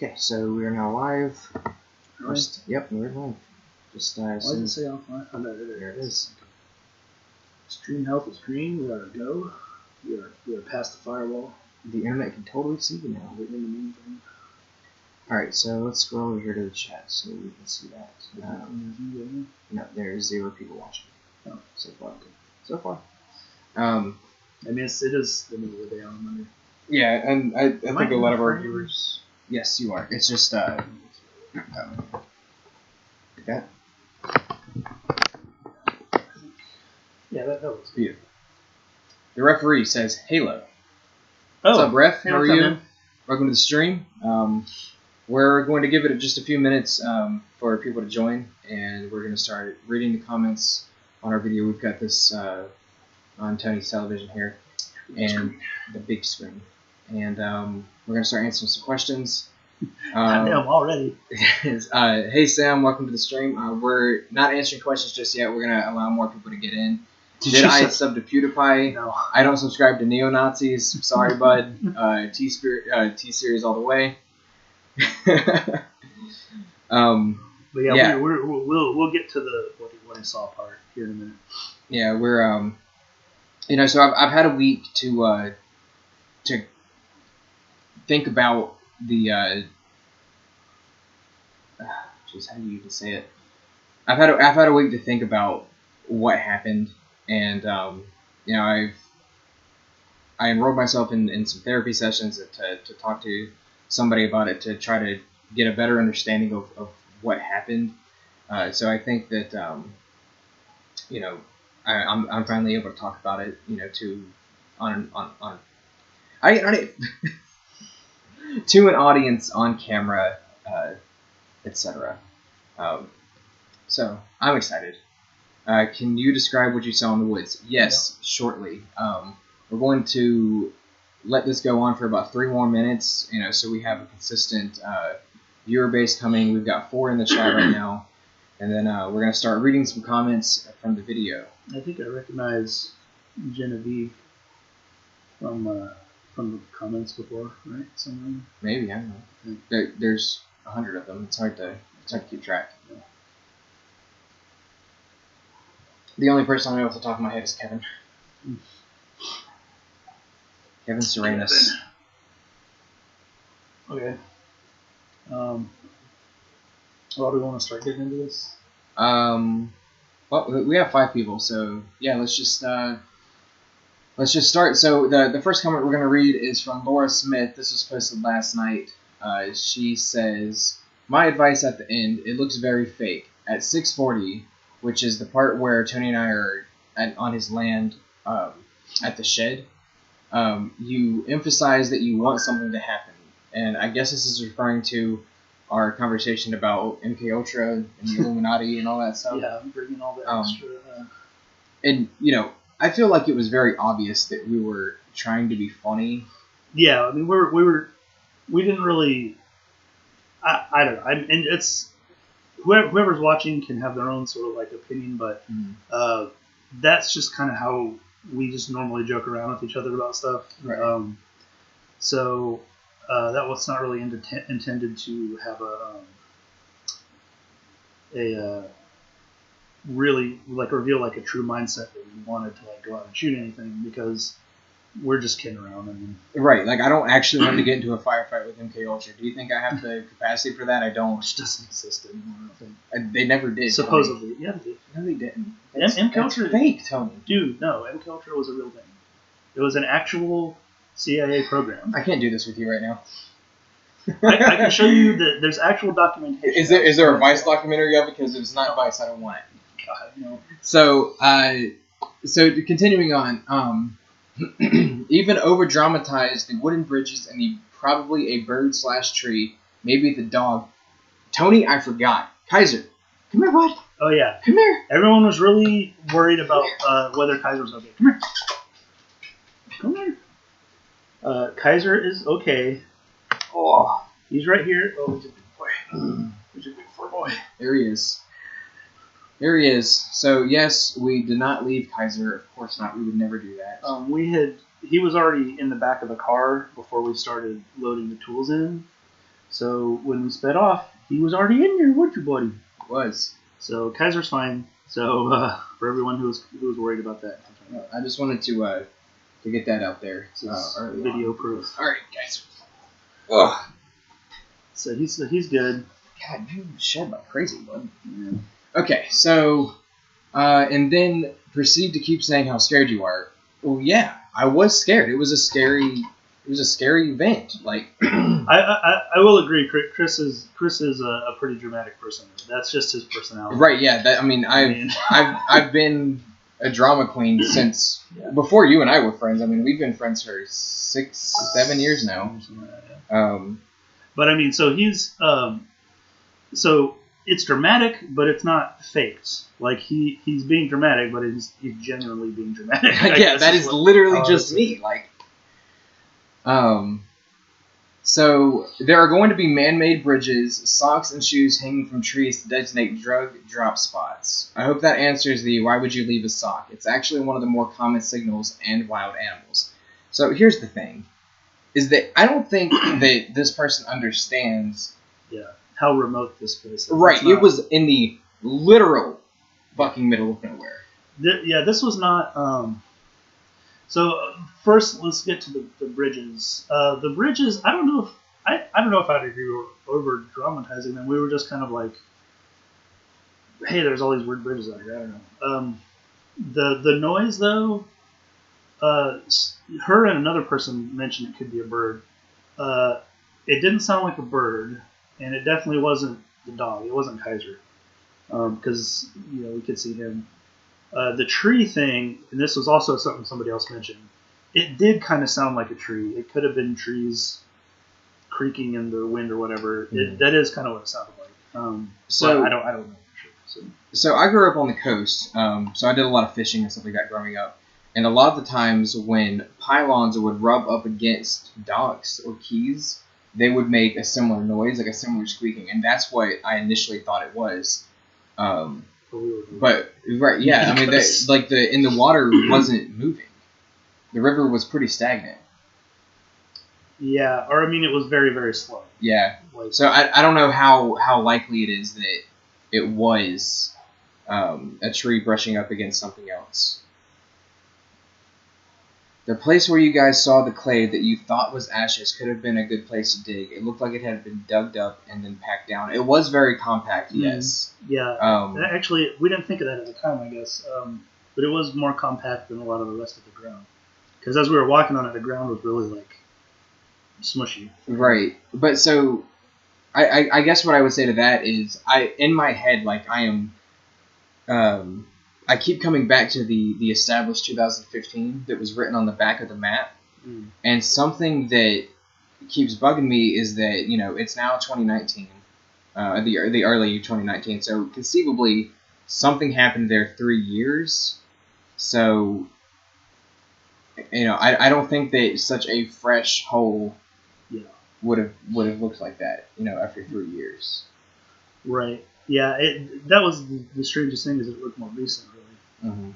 Okay, so we are now live. First, yep, we're live. Just why does it say offline? Oh, no, there it is. Stream health is green. We are go. We are past the firewall. The internet can totally see you now. We're in the main thing. Alright, so let's scroll over here to the chat so we can see that. No, there's 0 people watching. Oh, so far. So far. I mean, it is the middle of the day on Monday. Yeah, and I think a lot of our viewers. Yes, you are. It's just like that. Yeah, that was beautiful. The referee says, "Halo." Oh, what's up, ref? How are you? In. Welcome to the stream. We're going to give it just a few minutes for people to join, and we're going to start reading the comments on our video. We've got this on Tony's television here, and the big screen. And we're going to start answering some questions. I know, I'm already. Hey, Sam, welcome to the stream. We're not answering questions just yet. We're going to allow more people to get in. Did I sub to PewDiePie? No. I don't subscribe to neo-Nazis. Sorry, bud. T-Series all the way. But yeah, we'll get to the what I saw part here in a minute. Yeah, we're so I've had a week to think about the how do you even say it? I've had a week to think about what happened, and I enrolled myself in some therapy sessions to talk to somebody about it to try to get a better understanding of what happened. So I think that I'm finally able to talk about it. To an audience on camera, etc. So I'm excited. Can you describe what you saw in the woods? Yes, yeah. Shortly. We're going to let this go on for about 3 more minutes, so we have a consistent viewer base coming. We've got 4 in the chat right now, and then we're going to start reading some comments from the video. I think I recognize Genevieve from the comments before, right? Somewhere. Maybe, I don't know. There's 100 of them. It's hard to keep track. Yeah. The only person I know off the top of my head is Kevin. Kevin Serenas. Okay. Well, do we want to start getting into this? Well, we have 5 people, so yeah, let's just start. So the first comment we're going to read is from Laura Smith. This was posted last night. She says, "My advice at the end, it looks very fake. At 6:40, which is the part where Tony and I are on his land at the shed, you emphasize that you want something to happen. And I guess this is referring to our conversation about MK Ultra and the Illuminati and all that stuff. Yeah, I'm bringing all the extra. And, I feel like it was very obvious that we were trying to be funny. Yeah, I mean, we didn't really. I don't know. And it's whoever's watching can have their own sort of like opinion, but that's just kind of how we just normally joke around with each other about stuff. Right. So that was not really intended to have a really like reveal like a true mindset that we wanted to like go out and shoot anything, because we're just kidding around. I mean, right? Like, I don't actually want to get into a firefight with MK Ultra. Do you think I have the capacity for that? I don't. Which doesn't exist anymore, I think. They never did. Supposedly, Tony. Yeah, they did. No, they didn't. MK Ultra fake, Tony. Dude, no, MK Ultra was a real thing. It was an actual CIA program. I can't do this with you right now. I can show you that there's actual documentation. Is there a Vice documentary of it? Because if it's not Vice, I don't want it. God, no. So continuing on, even over dramatized the wooden bridges and the probably a bird/tree, maybe the dog. Tony, I forgot. Kaiser, come here, bud. Oh yeah, come here. Everyone was really worried about whether Kaiser was okay. Come here. Kaiser is okay. Oh, he's right here. Oh, he's a big boy. He's a big fur boy. There he is. There he is. So yes, we did not leave Kaiser. Of course not. We would never do that. He was already in the back of the car before we started loading the tools in. So when we sped off, he was already in there, weren't you, buddy? Was. So Kaiser's fine. So for everyone who was worried about that, I just wanted to get that out there. Video proof. All right, guys. Ugh. So he's good. God, you shed like crazy, bud. Yeah. Okay, so and then proceed to keep saying how scared you are. Well, yeah, I was scared. It was a scary event. Like, I will agree. Chris is a pretty dramatic person. That's just his personality. Right? Yeah. I've been a drama queen since before you and I were friends. I mean, we've been friends for 6-7 years now. But I mean, so he's so it's dramatic, but it's not faked. Like he's being dramatic, but he's genuinely being dramatic. Yeah, that is literally just me. Like, so there are going to be man-made bridges, socks, and shoes hanging from trees to designate drug drop spots. I hope that answers the why would you leave a sock? It's actually one of the more common signals and wild animals. So here's the thing, is that I don't think that this person understands how remote this place is. Right, it was in the literal fucking middle of nowhere. This was not... So first, let's get to the bridges. The bridges, I don't know if I'd agree with over dramatizing them. We were just kind of like, hey, there's all these weird bridges out here. I don't know. The noise though, her and another person mentioned it could be a bird. It didn't sound like a bird, and it definitely wasn't the dog. It wasn't Kaiser, because we could see him. The tree thing, and this was also something somebody else mentioned, it did kind of sound like a tree. It could have been trees creaking in the wind or whatever. Mm-hmm. That is kind of what it sounded like. So I don't know for sure. So I grew up on the coast, so I did a lot of fishing and stuff like that growing up. And a lot of the times when pylons would rub up against docks or quays, they would make a similar noise, like a similar squeaking, and that's what I initially thought it was. But right, yeah, I mean, in the water wasn't moving. The river was pretty stagnant. Yeah, or I mean, it was very, very slow. Yeah. So I don't know how likely it is that it was a tree brushing up against something else. The place where you guys saw the clay that you thought was ashes could have been a good place to dig. It looked like it had been dug up and then packed down. It was very compact, yes. Yeah. Actually, we didn't think of that at the time, I guess. But it was more compact than a lot of the rest of the ground. Because as we were walking on it, the ground was really, like, smushy. Right. But so, I guess what I would say to that is, in my head, like, I am... I keep coming back to the established 2015 that was written on the back of the map. And something that keeps bugging me is that, it's now 2019, the early 2019. So conceivably, something happened there 3 years. So, I don't think that such a fresh hole would have looked like that, after 3 years. Right. Yeah, that was the strangest thing, is it looked more recent, really. Mm-hmm.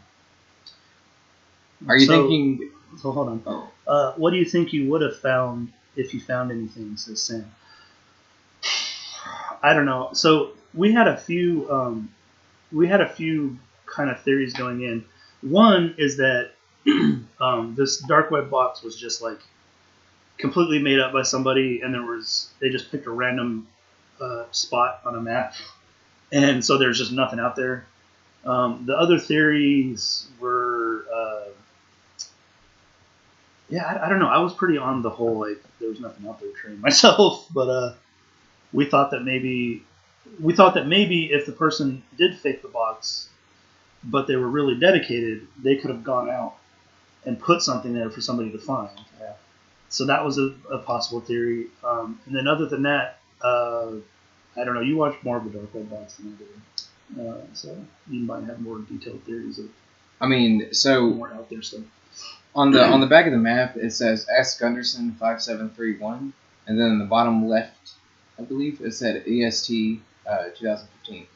Are you thinking... So hold on. Oh. What do you think you would have found if you found anything, says Sam? I don't know. So we had a few kind of theories going in. One is that this dark web box was just like completely made up by somebody, and they just picked a random spot on a map. And so there's just nothing out there. The other theories were, I don't know. I was pretty on the whole, like, there was nothing out there train myself. But we thought that maybe if the person did fake the box, but they were really dedicated, they could have gone out and put something there for somebody to find. Yeah. So that was a possible theory. And then other than that, I don't know. You watched more of the dark web box than I did. So you might have more detailed theories of. I mean, so more out there stuff. On the back of the map, it says S. Gunderson 5731, and then in the bottom left, I believe it said EST 2015.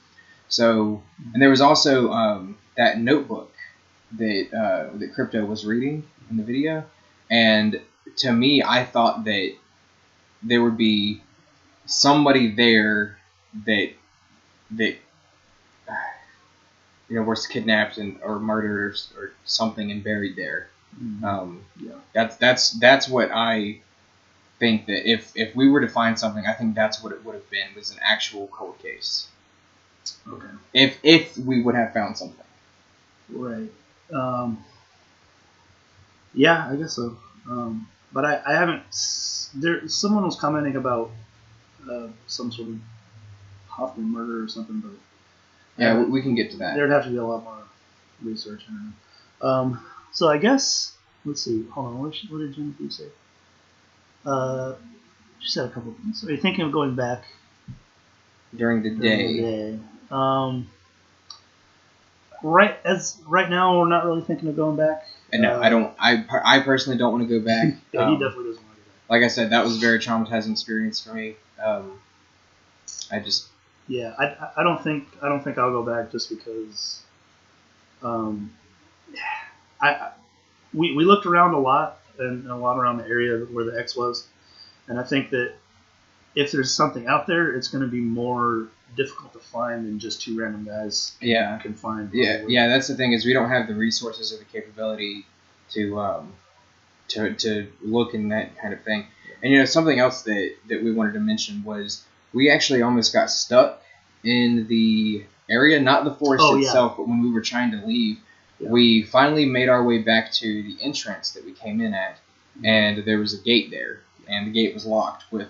So, and there was also that notebook that Crypto was reading in the video, and to me, I thought that there would be somebody there that was kidnapped or murdered or something and buried there. That's what I think, that if we were to find something, I think that's what it would have been, was an actual cold case. Okay. If we would have found something. Right. Yeah, I guess so. But I haven't. Someone was commenting about some sort of Hofmann murder or something, but yeah, we can get to that. There'd have to be a lot more research. I don't know. So I guess let's see. Hold on. What did Jennifer say? She said a couple of things. Are you thinking of going back during the day? Right now, we're not really thinking of going back. And no, I don't. I personally don't want to go back. Yeah, he definitely doesn't want to go back. Like I said, that was a very traumatizing experience for me. I just. Yeah, I don't think I'll go back just because. We looked around a lot around the area where the X was, and I think that if there's something out there, it's going to be more difficult to find than just two random guys can find. Yeah. That's the thing, is we don't have the resources or the capability to look in that kind of thing. And something else that we wanted to mention was we actually almost got stuck in the area, not the forest itself, but when we were trying to leave. Yeah. We finally made our way back to the entrance that we came in at, and there was a gate there, and the gate was locked with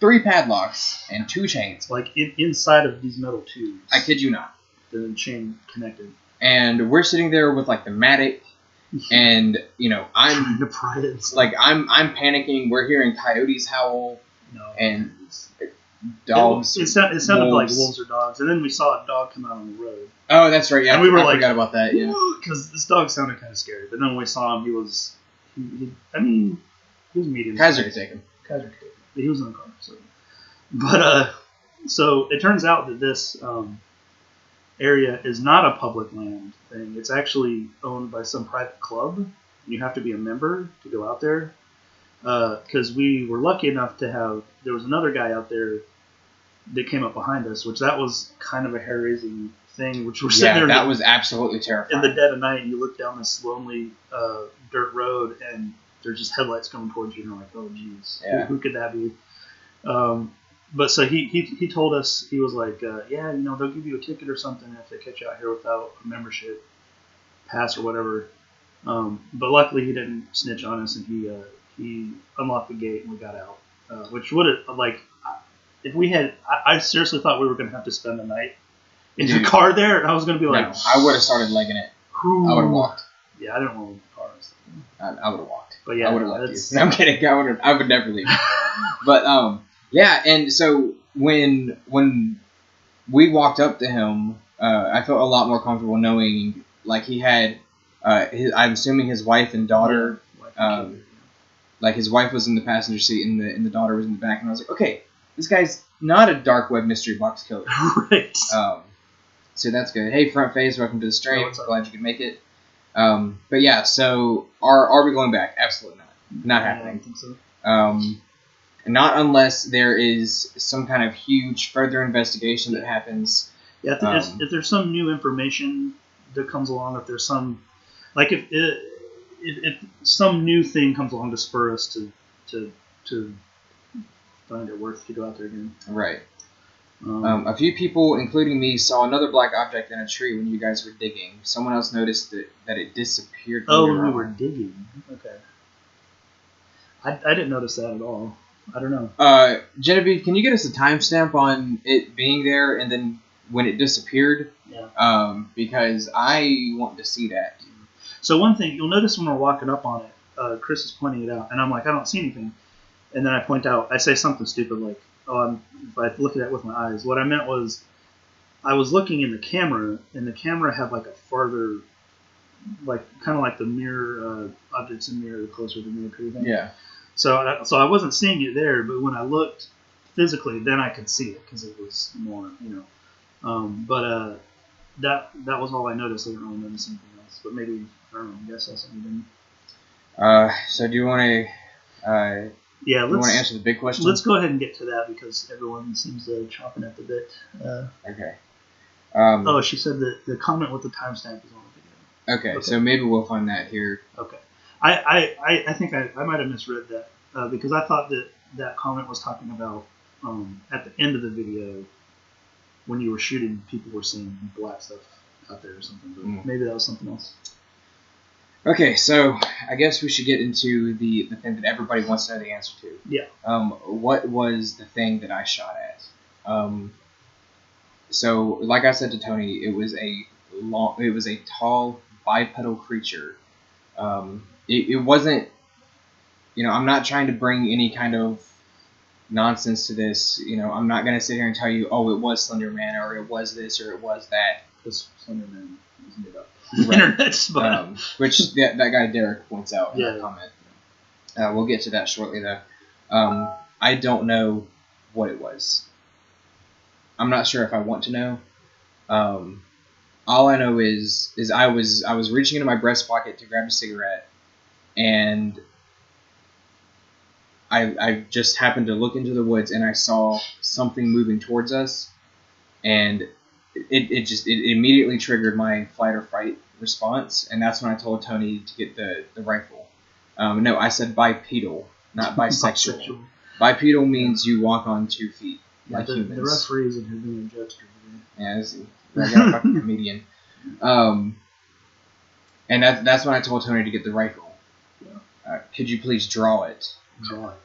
3 padlocks and 2 chains. Like inside of these metal tubes. I kid you not. The chain connected. And we're sitting there with like the matic, and I'm trying to pry it. Like I'm panicking. We're hearing coyotes howl and dogs. It sounded like wolves or dogs, and then we saw a dog come out on the road. Oh, that's right. Yeah, and we were I forgot about that. Yeah, because this dog sounded kind of scary. But then when we saw him, he was medium. Kaiser could take him. He was in the car. But so it turns out that this area is not a public land thing. It's actually owned by some private club. You have to be a member to go out there. Because we were lucky enough to have, there was another guy out there that came up behind us, which that was kind of a hair-raising thing, which we're sitting there. That was absolutely terrifying. In the dead of night, you look down this lonely dirt road, and there's just headlights coming towards you, and you're like, oh, geez, who could that be? But so he told us, he was like, they'll give you a ticket or something if they catch you out here without a membership pass or whatever. But luckily he didn't snitch on us, and he unlocked the gate and we got out. Which would have, if we had, I seriously thought we were going to have to spend the night in the car there, and I was going to be like... No, I would have started legging it. I would have walked. Yeah, I didn't want to leave the car. I would have walked. But yeah, I would have left you. No, I'm kidding. I would never leave. But, yeah, and so when we walked up to him, I felt a lot more comfortable knowing, like, he had, I'm assuming his wife and daughter, like his wife was in the passenger seat and the daughter was in the back, and I was like, okay, this guy's not a dark web mystery box killer. Right. So that's good. Hey, Front Face, welcome to the stream. Glad you could make it. But yeah, so are we going back? Absolutely not. Not happening. I don't think so. Not unless there is some kind of huge further investigation that happens. Yeah, if there's some new information that comes along, if there's some, like if some new thing comes along to spur us to find it worth to go out there again. Right. A few people, including me, saw another black object in a tree when you guys were digging. Someone else noticed that it disappeared. When we were digging. Okay. I didn't notice that at all. I don't know. Genevieve, can you get us a timestamp on it being there and then when it disappeared? Yeah. Because I want to see that. So one thing, you'll notice when we're walking up on it, Chris is pointing it out, and I'm like, I don't see anything. And then I point out, I say something stupid like, if I look at it with my eyes. What I meant was, I was looking in the camera, and the camera had like a farther, like kind of like the mirror, objects in mirror, the closer the mirror kind of thing. Yeah. So I wasn't seeing it there, but when I looked physically, then I could see it because it was more, But that was all I noticed. I didn't really notice anything else. But maybe, I don't know, I guess that's something. So do you want to Yeah, you want to answer the big question? Let's go ahead and get to that because everyone seems chomping at the bit. Okay. She said that the comment with the timestamp is on the video. Okay, so maybe we'll find that here. Okay. I think I might have misread that because I thought that comment was talking about at the end of the video when you were shooting, people were seeing black stuff out there or something. But maybe that was something else. Okay, so I guess we should get into the thing that everybody wants to know the answer to. Yeah. What was the thing that I shot at? So, like I said to Tony, it was a tall bipedal creature. It wasn't, I'm not trying to bring any kind of nonsense to this. I'm not going to sit here and tell you, oh, it was Slender Man, or it was this, or it was that. Because Slender Man is made up. Right. Internet's fun. Which that guy Derek points out in that comment. We'll get to that shortly, though. I don't know what it was. I'm not sure if I want to know. All I know is I was reaching into my breast pocket to grab a cigarette, and I just happened to look into the woods, and I saw something moving towards us, and it immediately triggered my flight or fight response, and that's when I told Tony to get the rifle. No, I said bipedal, not bisexual. Bipedal means you walk on 2 feet, like humans. The referees are doing a judge. Yeah, I got a fucking comedian. And that's when I told Tony to get the rifle. Yeah. Could you please draw it? Draw it.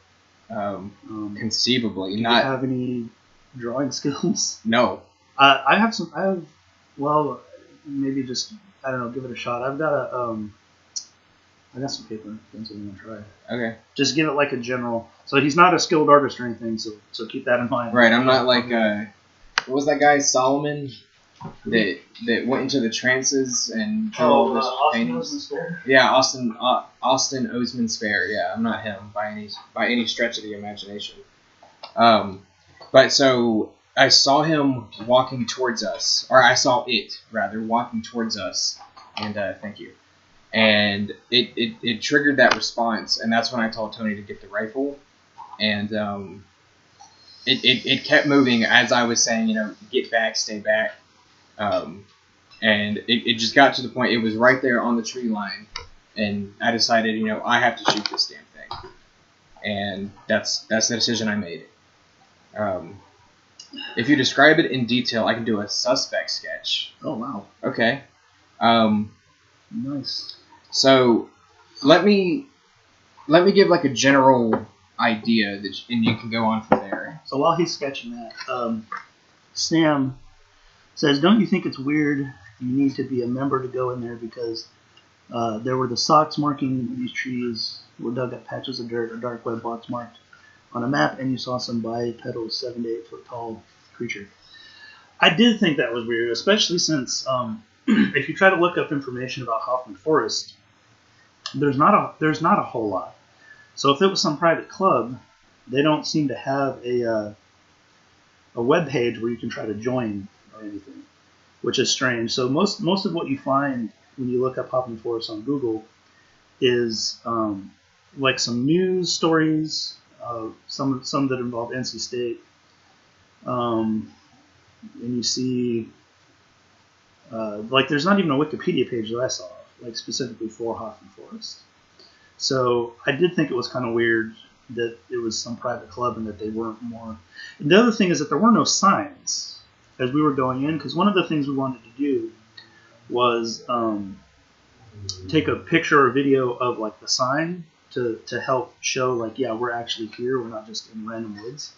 Conceivably. Do you have any drawing skills? No. I have some. Well, maybe just I don't know. Give it a shot. I got some paper and things I'm gonna try. Okay. Just give it like a general. So he's not a skilled artist or anything. So keep that in mind. Right. I'm not like what was that guy Solomon that went into the trances and drew all those paintings? Yeah, Austin Oseman Spare. Yeah, I'm not him by any stretch of the imagination. But so I saw him walking towards us, or I saw it rather walking towards us, and thank you. And it triggered that response, and that's when I told Tony to get the rifle, and it kept moving as I was saying, get back, stay back, and it just got to the point. It was right there on the tree line, and I decided, I have to shoot this damn thing, and that's the decision I made. If you describe it in detail, I can do a suspect sketch. Oh wow. Okay. Nice. So, let me give like a general idea and you can go on from there. So while he's sketching that, Sam says, "Don't you think it's weird? You need to be a member to go in there because there were the socks marking these trees were dug up patches of dirt or dark web blocks marked on a map, and you saw some bipedal 7 to 8 foot tall creature." I did think that was weird, especially since if you try to look up information about Hofmann Forest, there's not a whole lot. So if it was some private club, they don't seem to have a web page where you can try to join or anything, which is strange. So most of what you find when you look up Hofmann Forest on Google is like some news stories, some that involve NC State, and you see like there's not even a Wikipedia page that I saw like specifically for Hofmann Forest. So I did think it was kind of weird that it was some private club and that they weren't more. And the other thing is that there were no signs as we were going in, because one of the things we wanted to do was take a picture or video of like the sign to help show like, yeah, we're actually here, we're not just in random woods.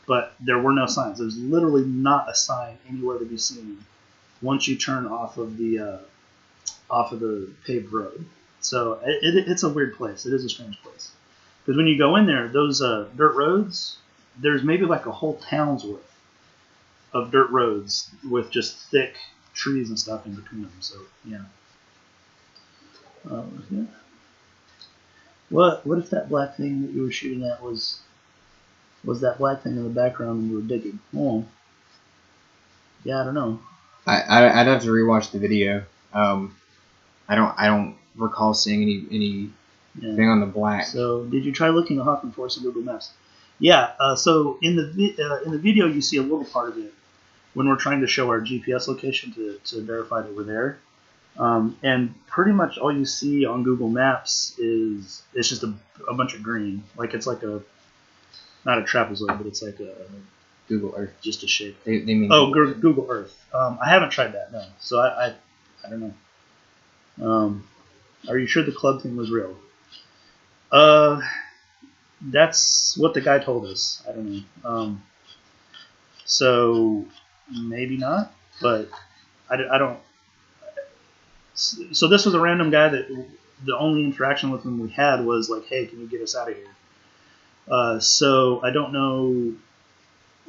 But there were no signs. There's literally not a sign anywhere to be seen once you turn off of the paved road. So it's a weird place. It is a strange place. Because when you go in there, those dirt roads, there's maybe like a whole town's worth of dirt roads with just thick trees and stuff in between them. So, yeah. What if that black thing that you were shooting at was that black thing in the background when you were digging? Oh. Yeah, I don't know. I'd have to rewatch the video. I don't recall seeing any Yeah. Thing on the black. So, did you try looking at Hofmann Forest on Google Maps? Yeah. So in the video, you see a little part of it when we're trying to show our GPS location to verify that we're there. And pretty much all you see on Google Maps is it's just a bunch of green. Like it's like not a trapezoid, but it's like a Google Earth. Just a shape. They mean Google Earth. I haven't tried that, no. So I don't know. Are you sure the club thing was real? That's what the guy told us. I don't know. So maybe not, but I don't. So this was a random guy that the only interaction with him we had was like, hey, can you get us out of here? So I don't know.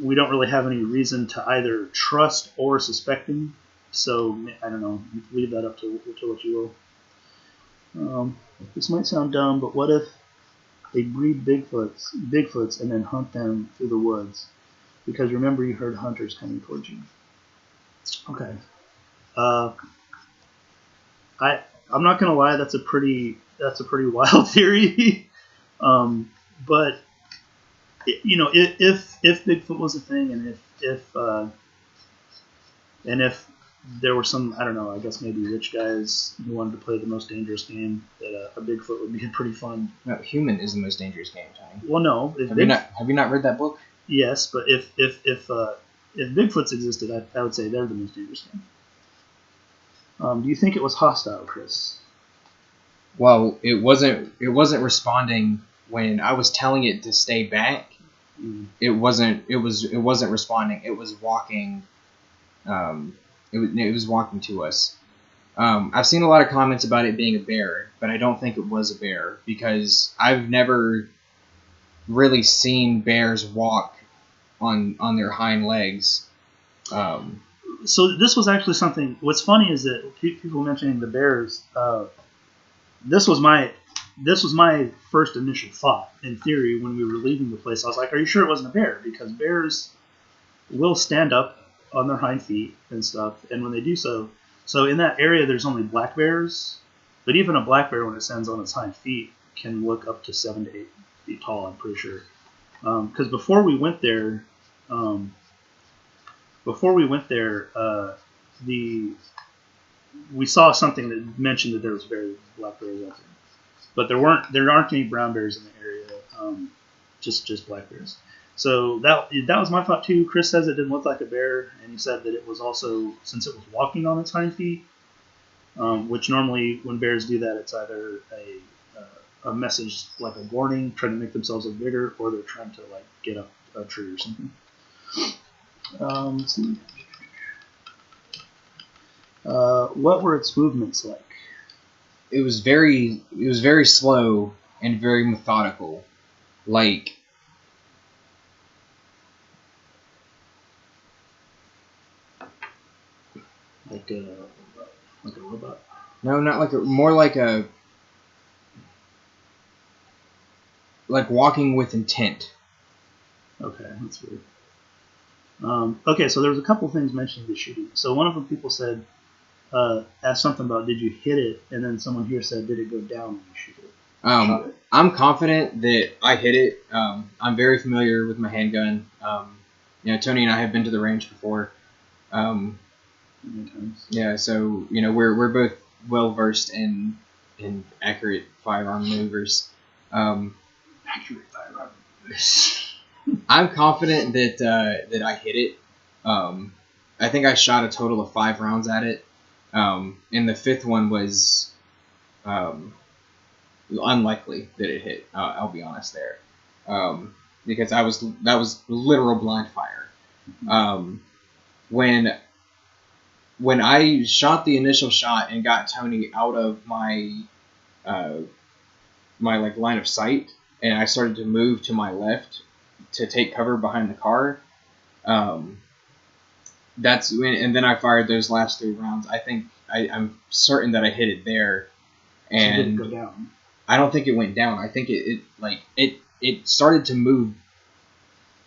We don't really have any reason to either trust or suspect him. So I don't know. Leave that up to what you will. This might sound dumb, but what if they breed Bigfoots and then hunt them through the woods? Because remember, you heard hunters coming towards you. Okay. I'm not gonna lie. That's a pretty wild theory. But if Bigfoot was a thing, and if there were some, I don't know, I guess maybe rich guys who wanted to play the most dangerous game, that a Bigfoot would be pretty fun. No, human is the most dangerous game, Tony. Well, no. Have you not read that book? Yes, but if Bigfoots existed, I would say they're the most dangerous game. Do you think it was hostile, Chris? Well, it wasn't responding when I was telling it to stay back. It wasn't responding. It was walking. It was walking to us. I've seen a lot of comments about it being a bear, but I don't think it was a bear because I've never really seen bears walk on their hind legs. So this was actually something. What's funny is that people mentioning the bears. This was my first initial thought. In theory, when we were leaving the place, I was like, "Are you sure it wasn't a bear?" Because bears will stand up on their hind feet and stuff, and when they do so in that area, there's only black bears. But even a black bear, when it stands on its hind feet, can look up to 7 to 8 feet tall. I'm pretty sure. Because before we went there, we saw something that mentioned that there was black bears out there, but there aren't any brown bears in the area. Just black bears. So that was my thought too. Chris says it didn't look like a bear, and he said that it was also, since it was walking on its hind feet, which normally when bears do that, it's either a message like a warning, trying to make themselves look bigger, or they're trying to like get up a tree or something. Let's see. What were its movements like? It was very slow and very methodical, like a robot. No, not like more like walking with intent. Okay, that's weird. Okay, so there was a couple things mentioning the shooting. So one of them, people said, asked something about, did you hit it? And then someone here said, did it go down when you shoot it? I'm confident that I hit it. I'm very familiar with my handgun. Tony and I have been to the range before. Many times. Yeah, so we're both well versed in accurate firearm maneuvers. Accurate firearm maneuvers. I'm confident that I hit it. I think I shot a total of 5 rounds at it, and the 5th one was unlikely that it hit. I'll be honest there, because that was literal blind fire. When I shot the initial shot and got Tony out of my line of sight, and I started to move to my left to take cover behind the car, that's when, and then I fired those last 3 rounds. I think I'm certain that I hit it there, and so it didn't go down. I don't think it went down. I think it started to move.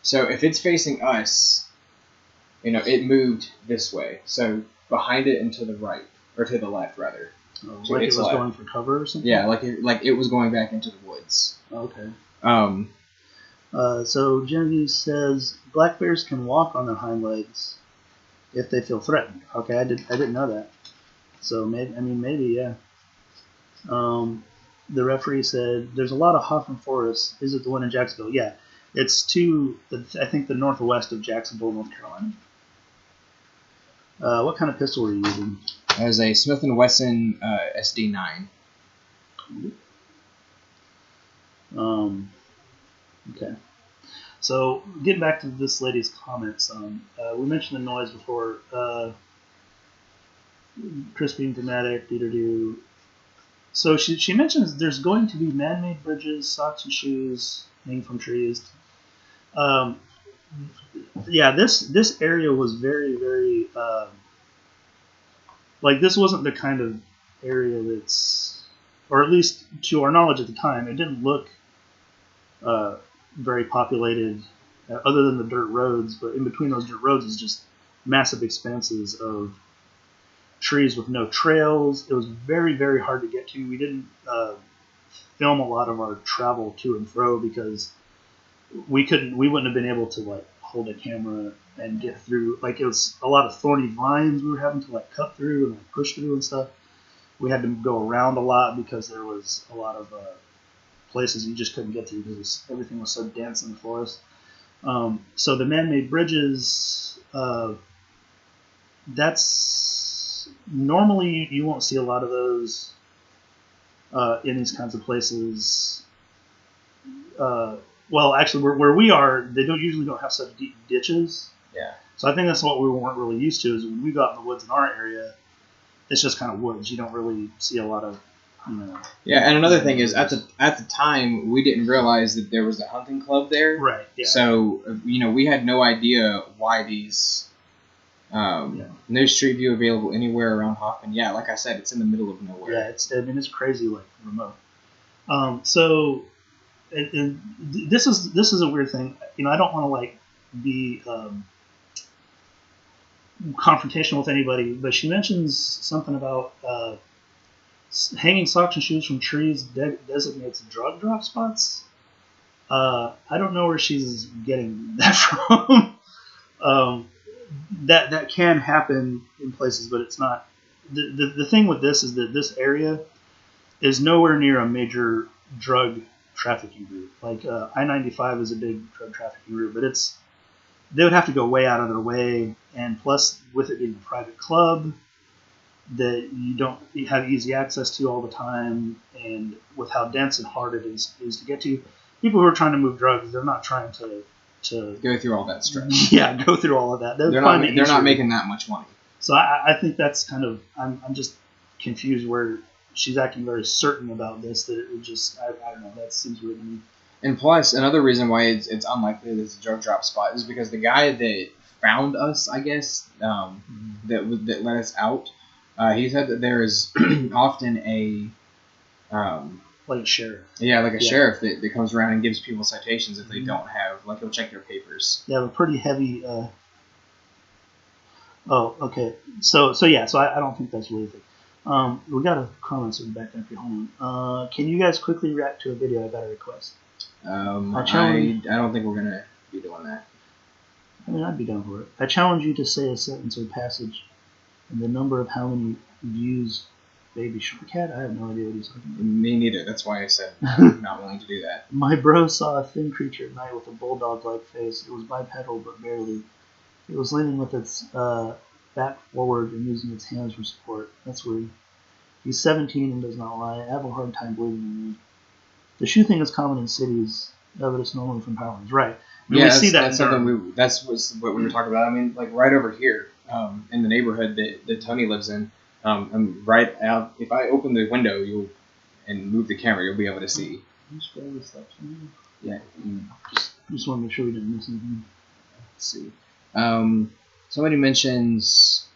So if it's facing us, it moved this way. So behind it and to the right, or to the left rather. Like it was going for cover or something? Yeah, like it was going back into the woods. Okay. Um. So Genevieve says black bears can walk on their hind legs if they feel threatened. Okay, I didn't know that. So maybe yeah. The referee said there's a lot of Hofmann Forest. Is it the one in Jacksonville? Yeah, it's I think the northwest of Jacksonville, North Carolina. What kind of pistol were you using? As a Smith & Wesson SD9. Okay. So getting back to this lady's comments, we mentioned the noise before. Chris being dramatic, do. So she mentions there's going to be man-made bridges, socks and shoes hanging from trees. Yeah, this area was very, very like this wasn't the kind of area that's, or at least to our knowledge at the time, it didn't look very populated, other than the dirt roads. But in between those dirt roads is just massive expanses of trees with no trails. It was very, very hard to get to. We didn't film a lot of our travel to and fro because we wouldn't have been able to like hold a camera and get through. Like it was a lot of thorny vines we were having to like cut through and like push through and stuff. We had to go around a lot because there was a lot of places you just couldn't get to because everything was so dense in the forest. So the man-made bridges, that's normally you won't see a lot of those in these kinds of places. Well, actually, where we are, they usually don't have such deep ditches. Yeah. So I think that's what we weren't really used to. Is when we got in the woods in our area, it's just kind of woods. You don't really see a lot of. Yeah, and another thing is at the time we didn't realize that there was a hunting club there. Right. Yeah. So we had no idea why these. No street view available anywhere around Hofmann. Yeah, like I said, it's in the middle of nowhere. Yeah, it's crazy, like remote. So, and this is a weird thing. I don't want to like be confrontational with anybody, but she mentions something about hanging socks and shoes from trees designates drug drop spots. I don't know where she's getting that from. That can happen in places, but it's not. The thing with this is that this area is nowhere near a major drug trafficking route. Like I-95 is a big drug trafficking route, but they would have to go way out of their way, and plus with it being a private club that you don't have easy access to all the time, and with how dense and hard it is to get to, people who are trying to move drugs, they're not trying to go through all that stress. Yeah, go through all of that. They're not making that much money. So I think that's kind of I'm just confused where she's acting very certain about this that it would just I don't know, that seems weird to me. And plus another reason why it's unlikely that it's a drug drop spot is because the guy that found us, I guess, that let us out, he said that there is often a like a sheriff. Yeah, like a sheriff that comes around and gives people citations if they don't have, like he'll check their papers. Yeah, a pretty heavy. Oh, okay. So I don't think that's really a thing. We got a comment sitting back there if you're home. Can you guys quickly react to a video I got a request? I don't think we're gonna be doing that. I mean, I'd be down for it. I challenge you to say a sentence or passage and the number of how many views Baby Shark Cat? I have no idea what he's talking about. Me neither. That's why I said I'm not willing to do that. My bro saw a thin creature at night with a bulldog-like face. It was bipedal, but barely. It was leaning with its back forward and using its hands for support. That's weird. He's 17 and does not lie. I have a hard time believing him. The shoe thing is common in cities, but it's normally from Power Lines. Right. We see that. That's what we were talking about. I mean, like right over here in the neighborhood that Tony lives in. I'm right out. If I open the window, and move the camera, you'll be able to see. Can you spray this stuff? Yeah. Just want to make sure we didn't miss anything. Let's see. Somebody mentions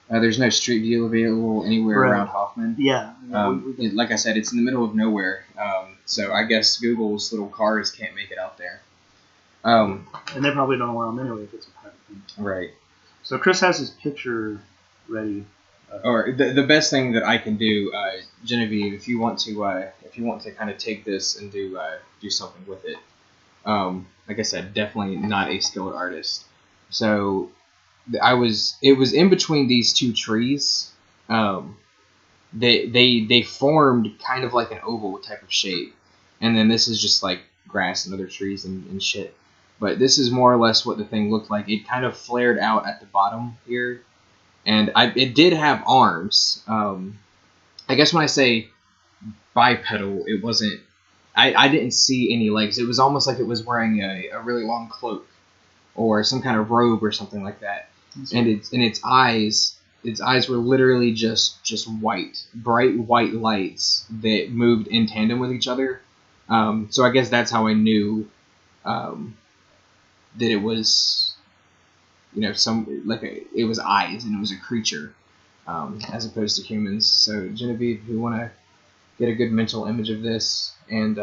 there's no street view available anywhere around Hofmann. Yeah. Like I said, it's in the middle of nowhere. So I guess Google's little cars can't make it out there. And they probably don't allow them anyway if it's a private thing. Right. So Chris has his picture ready. or the best thing that I can do, Genevieve, if you want to kind of take this and do something with it. Like I said, definitely not a skilled artist. So it was in between these two trees. They formed kind of like an oval type of shape, and then this is just like grass and other trees and shit. But this is more or less what the thing looked like. It kind of flared out at the bottom here, and it did have arms. I guess when I say bipedal, it wasn't. I didn't see any legs. It was almost like it was wearing a really long cloak or some kind of robe or something like that. And its eyes were literally just white, bright white lights that moved in tandem with each other. So I guess that's how I knew that it was, it was eyes and it was a creature, as opposed to humans. So Genevieve, if you want to get a good mental image of this and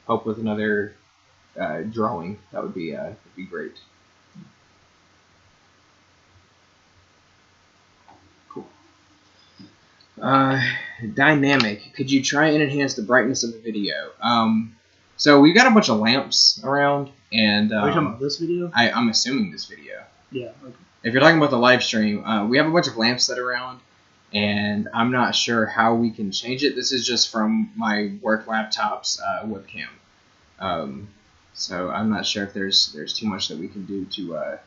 help with another drawing, that would be great. Cool. Dynamic. Could you try and enhance the brightness of the video? So we've got a bunch of lamps around, and are you talking about this video? I'm assuming this video. Yeah. Okay. If you're talking about the live stream, we have a bunch of lamps set around, and I'm not sure how we can change it. This is just from my work laptop's webcam, so I'm not sure if there's too much that we can do to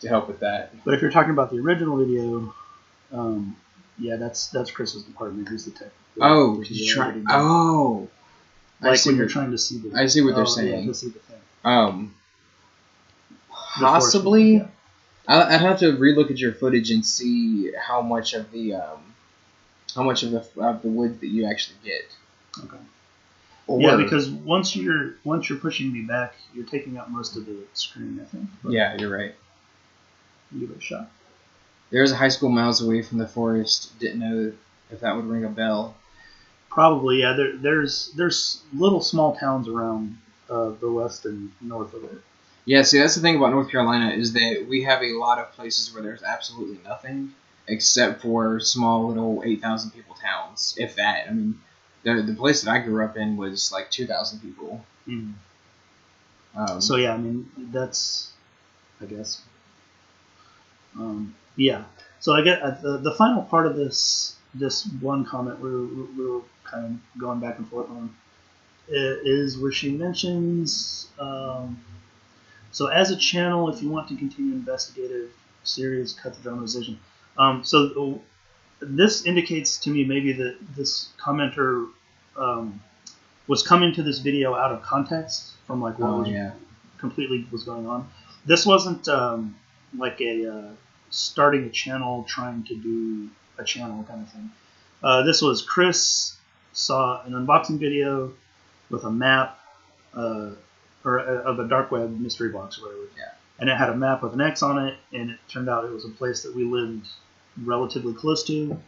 help with that. But if you're talking about the original video, yeah, that's Chris's department. He's the tech. Oh, you try. Oh, like when you're trying to see the. I see what they're saying. Yeah, to see the thing. Possibly. Yeah. I'd have to relook at your footage and see how much of the wood that you actually get. Okay. Yeah, because once you're pushing me back, you're taking out most of the screen, I think. But yeah, you're right. give it a shot. There's a high school miles away from the forest. Didn't know if that would ring a bell. Probably, yeah. There's little small towns around the west and north of it. Yeah, see, that's the thing about North Carolina is that we have a lot of places where there's absolutely nothing except for small little 8,000 people towns, if that. I mean, the place that I grew up in was like 2,000 people. Mm. So yeah, I mean that's, I guess. Yeah. So I get the final part of this one comment we were kind of going back and forth on is where she mentions. So as a channel, if you want to continue investigative series, cut the dramatization. So this indicates to me maybe that this commenter was coming to this video out of context from like what completely was going on. This wasn't like a starting a channel, trying to do a channel kind of thing. This was Chris saw an unboxing video with a map. Or of a dark web mystery box or whatever. Yeah. And it had a map with an X on it, and it turned out it was a place that we lived relatively close to.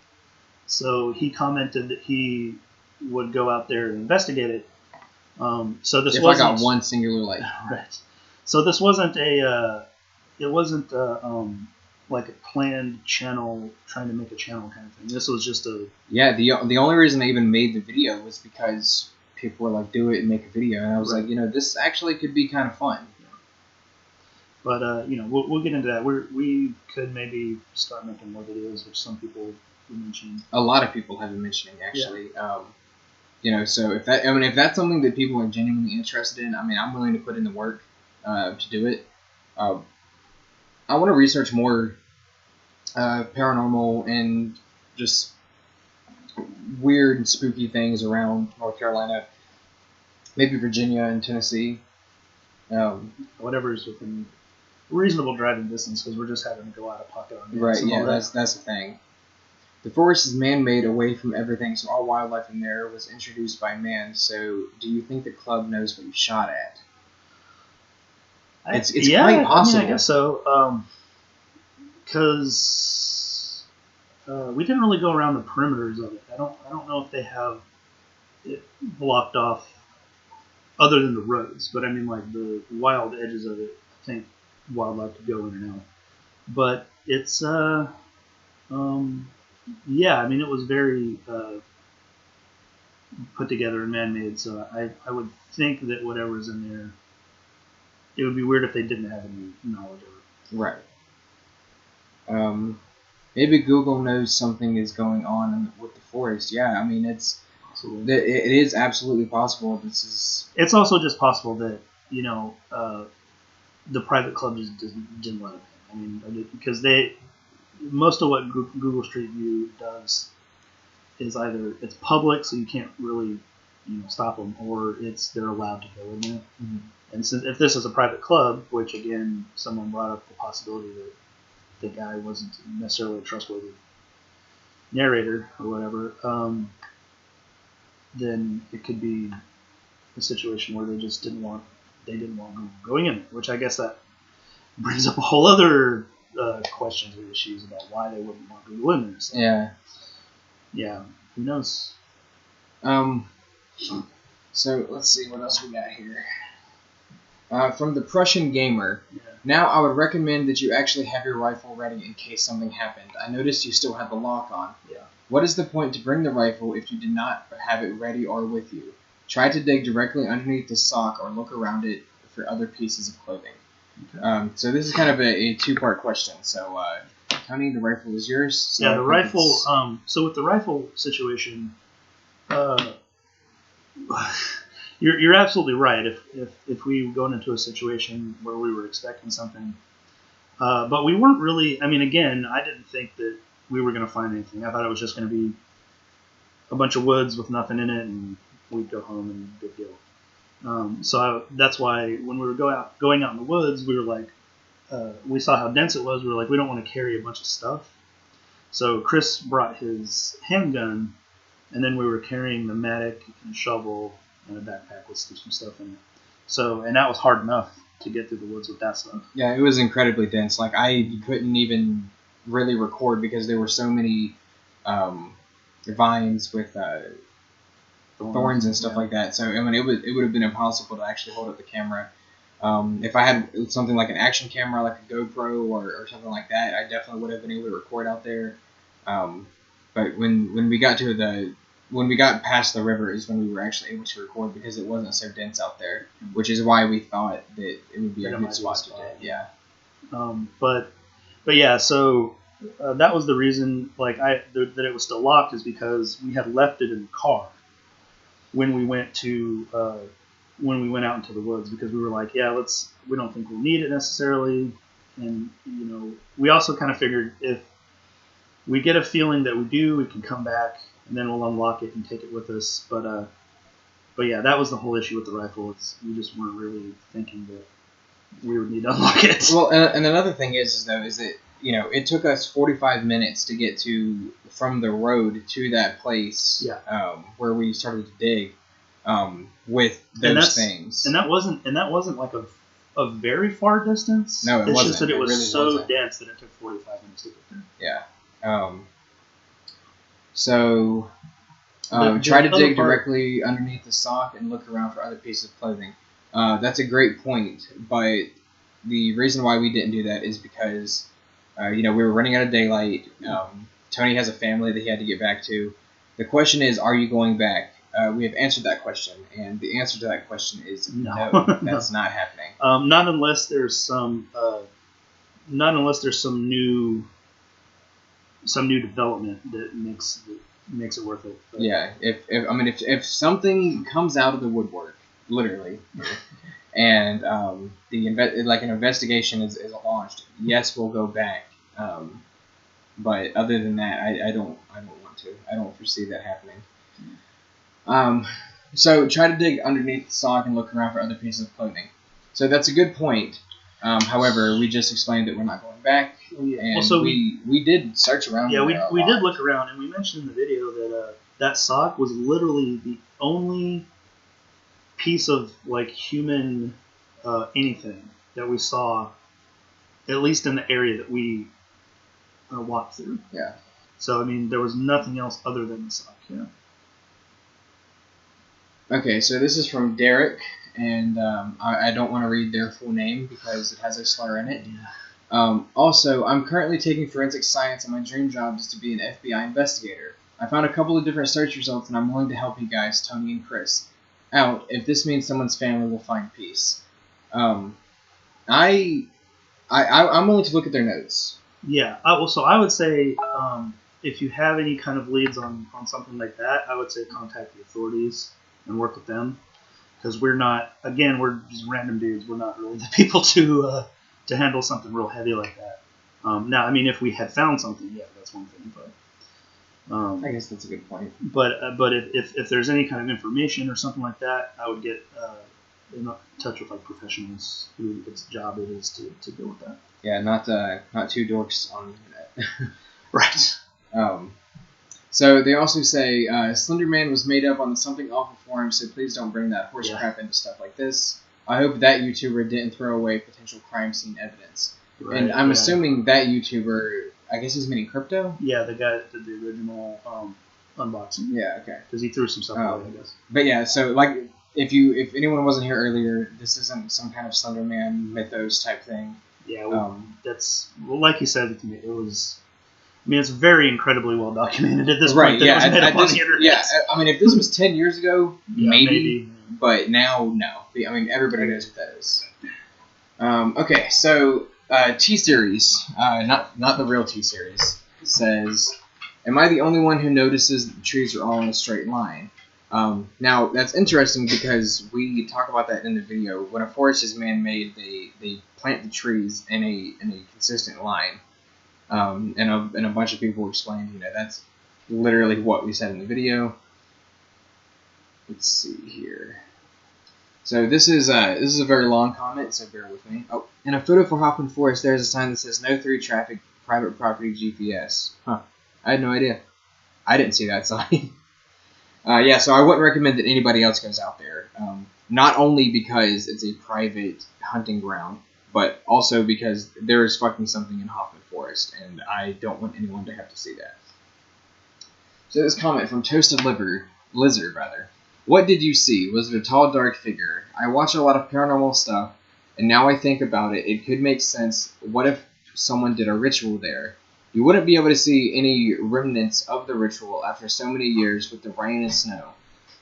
So he commented that he would go out there and investigate it. So this wasn't. I got one singular light. Right. So this wasn't like a planned channel, trying to make a channel kind of thing. This was just a. Yeah. The only reason I even made the video was because people were like, do it and make a video, and I was like, this actually could be kind of fun. Yeah. But we'll get into that. We could maybe start making more videos, which some people mentioned. A lot of people have been mentioning actually. Yeah. So if that's something that people are genuinely interested in, I'm willing to put in the work to do it. I want to research more paranormal and just weird and spooky things around North Carolina, maybe Virginia and Tennessee, whatever's within reasonable driving distance, because we're just having to go out of pocket on gas. Right, yeah, that's the thing. The forest is man-made away from everything, so all wildlife in there was introduced by man. So, do you think the club knows what you shot at? It's quite possible. I guess so. Because we didn't really go around the perimeters of it. I don't know if they have it blocked off other than the roads, but like the wild edges of it, I think wildlife could go in and out. But it's Yeah, I mean, it was very put together and man-made, so I would think that whatever's in there, it would be weird if they didn't have any knowledge of it. Right. Maybe Google knows something is going on with the forest. Yeah, I mean, it is absolutely possible. It's also just possible that, the private club just didn't let it in. I mean, because most of what Google Street View does is either it's public, so you can't really stop them, or they're allowed to go in there. Mm-hmm. And since if this is a private club, which again someone brought up the possibility that the guy wasn't necessarily a trustworthy narrator or whatever, then it could be a situation where they just didn't want Google going in there, which I guess that brings up a whole other questions or issues about why they wouldn't want Google in there. So, yeah, who knows? So let's see what else we got here. From the Prussian Gamer. Yeah. Now I would recommend that you actually have your rifle ready in case something happened. I noticed you still had the lock on. Yeah. What is the point to bring the rifle if you did not have it ready or with you? Try to dig directly underneath the sock or look around it for other pieces of clothing. Okay. So this is kind of a two-part question. So, Tony, the rifle is yours. So yeah, the rifle. So with the rifle situation, you're absolutely right. If we go into a situation where we were expecting something, but we weren't really. I mean, again, I didn't think that we were going to find anything. I thought it was just going to be a bunch of woods with nothing in it, and we'd go home and good deal. That's why when we were going out in the woods, we were like, we saw how dense it was. We were like, we don't want to carry a bunch of stuff. So Chris brought his handgun, and then we were carrying the matic and a shovel and a backpack with some stuff in it. So, and that was hard enough to get through the woods with that stuff. Yeah, it was incredibly dense. Like, I couldn't even really record because there were so many vines with thorns and stuff like that. So, I mean, it would have been impossible to actually hold up the camera. If I had something like an action camera, like a GoPro or something like that, I definitely would have been able to record out there. But when we got past the river is when we were actually able to record because it wasn't so dense out there, which is why we thought that it would be a good spot to do. Yeah. But yeah, so that was the reason, like that it was still locked, is because we had left it in the car when we went out into the woods, because we were like, we don't think we'll need it necessarily, and we also kind of figured if we get a feeling that we do, we can come back and then we'll unlock it and take it with us. But yeah, that was the whole issue with the rifle. We just weren't really thinking that we would need to unlock it. Well, and another thing is that it took us 45 minutes to get from the road to that place where we started to dig with those things. And that wasn't like a very far distance. No, it wasn't. It's just that it was really so wasn't. dense that it took 45 minutes to get there. Yeah. So try to dig directly underneath the sock and look around for other pieces of clothing. That's a great point, but the reason why we didn't do that is because we were running out of daylight. Tony has a family that he had to get back to. The question is, are you going back? We have answered that question, and the answer to that question is no. That's not happening. Not unless there's some new development that makes it worth it. But yeah, if something comes out of the woodwork, literally, and an investigation is launched, yes, we'll go back. But other than that, I don't want to. I don't foresee that happening. So try to dig underneath the sock and look around for other pieces of clothing. So that's a good point. However, we just explained that we're not going back, and we did search around. Yeah, we did look around, and we mentioned in the video that that sock was literally the only piece of like human anything that we saw, at least in the area that we walked through. Yeah. So I mean, there was nothing else other than the sock. Yeah. Okay, so this is from Derek, and I don't want to read their full name because it has a slur in it. Yeah. Also, I'm currently taking forensic science, and my dream job is to be an FBI investigator. I found a couple of different search results, and I'm willing to help you guys, Tony and Chris, out if this means someone's family will find peace. I'm willing to look at their notes. Yeah. So I would say if you have any kind of leads on something like that, I would say contact the authorities and work with them. Because we're just random dudes. We're not really the people to handle something real heavy like that. Now, I mean, if we had found something, yeah, that's one thing. But I guess that's a good point. But if there's any kind of information or something like that, I would get in touch with like professionals who its job it is to deal with that. Yeah, not two dorks on the internet. Right. So they also say Slender Man was made up on the Something Awful forum, so please don't bring that horse crap into stuff like this. I hope that YouTuber didn't throw away potential crime scene evidence. Right, and I'm assuming that YouTuber, I guess he's meaning Crypto? Yeah, the guy that did the original unboxing. Yeah, okay. Because he threw some stuff away, I guess. But yeah, so like if anyone wasn't here earlier, this isn't some kind of Slender Man mythos type thing. Yeah, that's like you said, it was. I mean, it's very incredibly well documented at this point. Right, yeah. It was made up on the internet. Yeah, I mean, if this was 10 years ago, yeah, maybe. But now, no. I mean, everybody knows what that is. Okay, so T-Series, not the real T-Series, says, am I the only one who notices that the trees are all in a straight line? Now, that's interesting because we talk about that in the video. When a forest is man-made, they plant the trees in a consistent line. And a bunch of people explained, that's literally what we said in the video. Let's see here. So this is a very long comment, so bear with me. Oh, in a photo for Hofmann Forest, there's a sign that says no through traffic, private property GPS. Huh. I had no idea. I didn't see that sign. Yeah, so I wouldn't recommend that anybody else goes out there. Not only because it's a private hunting ground, but also because there is fucking something in Hofmann Forest, and I don't want anyone to have to see that. So this comment from Toasted Lizard. What did you see? Was it a tall, dark figure? I watch a lot of paranormal stuff, and now I think about it, it could make sense. What if someone did a ritual there? You wouldn't be able to see any remnants of the ritual after so many years with the rain and snow.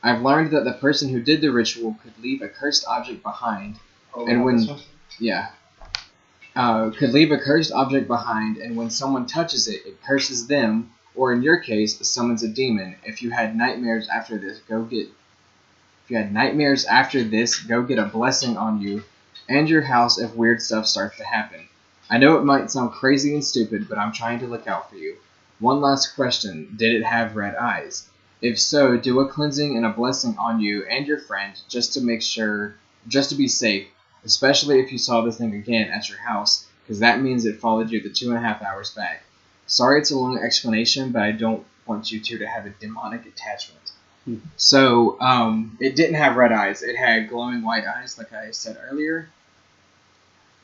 I've learned that the person who did the ritual could leave a cursed object behind, could leave a cursed object behind, and when someone touches it, it curses them, or in your case, summons a demon. If you had nightmares after this, go get a blessing on you and your house if weird stuff starts to happen. I know it might sound crazy and stupid, but I'm trying to look out for you. One last question. Did it have red eyes? If so, do a cleansing and a blessing on you and your friend just to be safe, especially if you saw the thing again at your house, because that means it followed you the 2.5 hours back. Sorry it's a long explanation, but I don't want you two to have a demonic attachment. So, it didn't have red eyes. It had glowing white eyes, like I said earlier.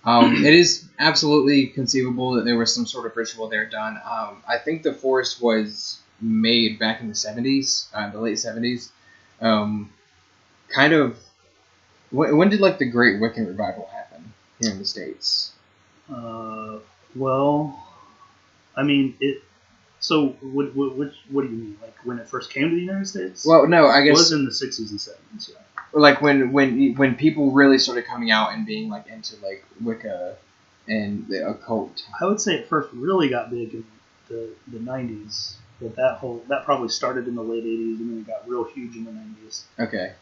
It is absolutely conceivable that there was some sort of ritual there done. I think the forest was made back in the 70s, the late 70s. Kind of, when did like the Great Wiccan Revival happen here in the States? Well, I mean, so what do you mean? Like when it first came to the United States? Well, no, I guess it was in the 60s and 70s. Yeah. Like when people really started coming out and being like into like Wicca and the occult. I would say it first really got big in the 90s, but that probably started in the late 80s and then it got real huge in the 90s. Okay,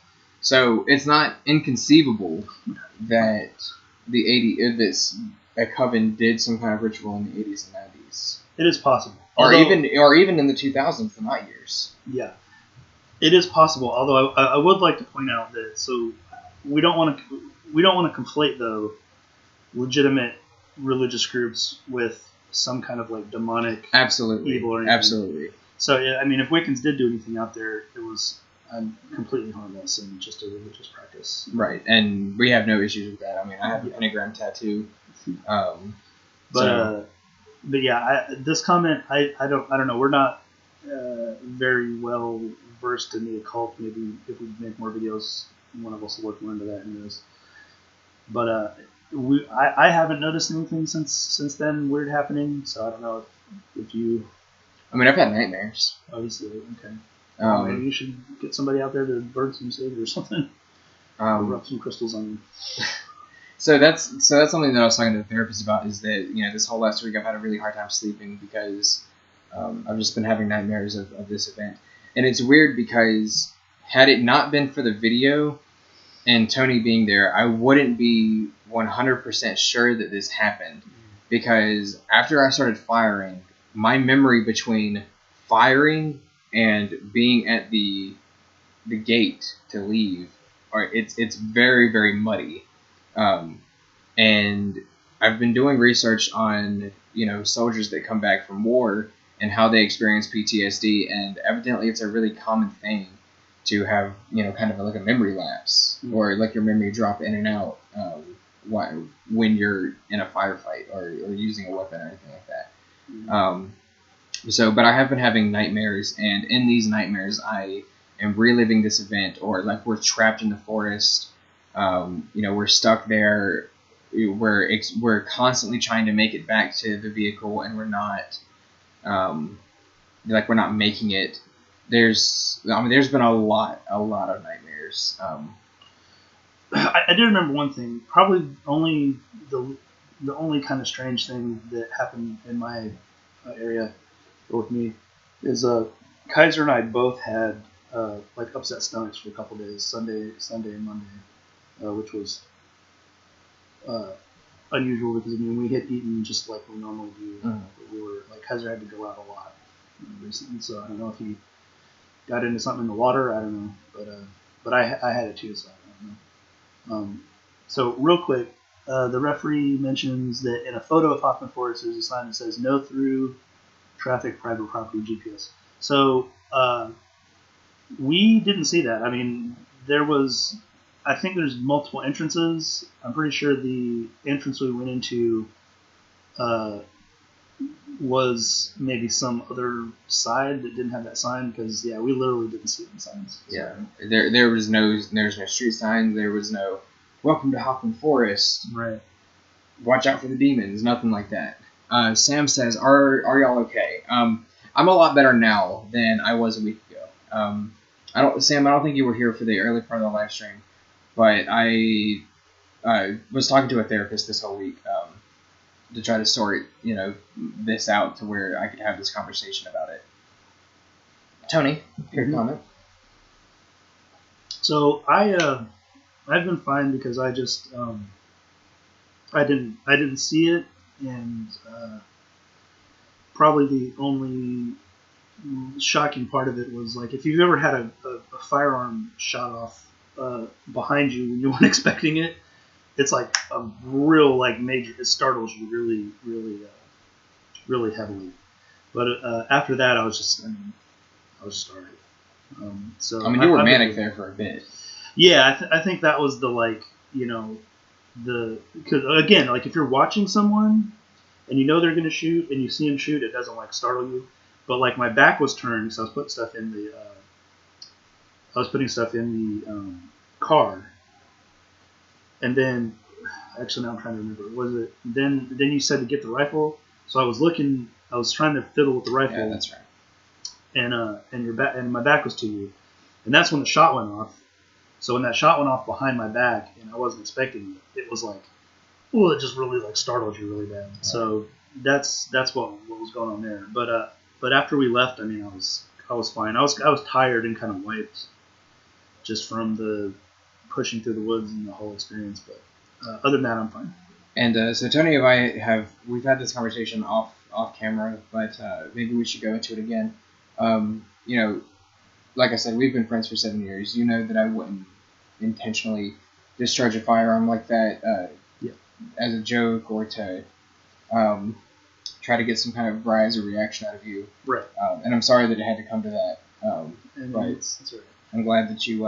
so it's not inconceivable that a coven did some kind of ritual in the 80s and 90s. It is possible, or even in the 2000s, the night years. Yeah. It is possible, although I would like to point out that so we don't want to conflate the legitimate religious groups with some kind of like demonic evil or anything. Absolutely. So yeah, I mean, if Wiccans did do anything out there, it was completely harmless and just a religious practice. Right, and we have no issues with that. I mean, I have an pentagram tattoo. But yeah, this comment I don't know. We're not very well versed in the occult. Maybe if we make more videos, one of us will look more into that anyways. But I haven't noticed anything since then weird happening. So I don't know if you. I mean, I've had nightmares. Obviously, okay. Maybe you should get somebody out there to burn some sage or something. Or rub some crystals on you. So that's something that I was talking to the therapist about. Is that this whole last week I've had a really hard time sleeping because I've just been having nightmares of this event, and it's weird because had it not been for the video and Tony being there, I wouldn't be 100% sure that this happened, because after I started firing, my memory between firing and being at the gate to leave, it's very, very muddy. And I've been doing research on soldiers that come back from war and how they experience PTSD, and evidently it's a really common thing to have kind of like a memory lapse, or like your memory drop in and out when you're in a firefight or using a weapon or anything like that. But I have been having nightmares, and in these nightmares I am reliving this event, or like we're trapped in the forest. We're stuck there. We're constantly trying to make it back to the vehicle, and we're not making it. There's been a lot of nightmares. I do remember one thing. Probably only the only kind of strange thing that happened in my area with me is Kaiser and I both had like upset stomachs for a couple days, Sunday and Monday, which was unusual because we had eaten just like we normally do. But we were like Kaiser had to go out a lot recently, so I don't know if he got into something in the water. I don't know, but I had it too, so I don't know. So real quick, the referee mentions that in a photo of Hofmann Forest, there's a sign that says "No through traffic, private property, GPS." So we didn't see that. I mean, I think there's multiple entrances. I'm pretty sure the entrance we went into was maybe some other side that didn't have that sign, because we literally didn't see any signs. So. Yeah, there's no street sign. There was no "Welcome to Hofmann Forest." Right. Watch out for the demons. Nothing like that. Sam says, "Are y'all okay?" I'm a lot better now than I was a week ago. Sam, I don't think you were here for the early part of the live stream, but I was talking to a therapist this whole week to try to sort this out to where I could have this conversation about it. Tony, your comment. So I've been fine because I just I didn't see it, and probably the only shocking part of it was like if you've ever had a firearm shot off behind you when you weren't expecting it, it's like a real like major. It startles you really, really, really heavily. But after that, I was just alright. So I mean, you were manic there for a bit. Yeah, I think that was the because again, like if you're watching someone and they're gonna shoot and you see them shoot, it doesn't like startle you. But like my back was turned, so I was putting stuff in the car, and then actually now I'm trying to remember. Was it then you said to get the rifle? So I was trying to fiddle with the rifle. Yeah, that's right. And my back was to you, and that's when the shot went off. So when that shot went off behind my back, and I wasn't expecting it, it was like, well, it just really like startled you really bad. Right. So that's what was going on there. But after we left, I mean, I was fine. I was tired and kind of wiped, just from the pushing through the woods and the whole experience. But other than that, I'm fine. And so Tony and I we've had this conversation off camera, but maybe we should go into it again. Like I said, we've been friends for 7 years. You know that I wouldn't intentionally discharge a firearm like that as a joke, or to try to get some kind of rise or reaction out of you. Right. And I'm sorry that it had to come to that. But that's right. I'm glad that you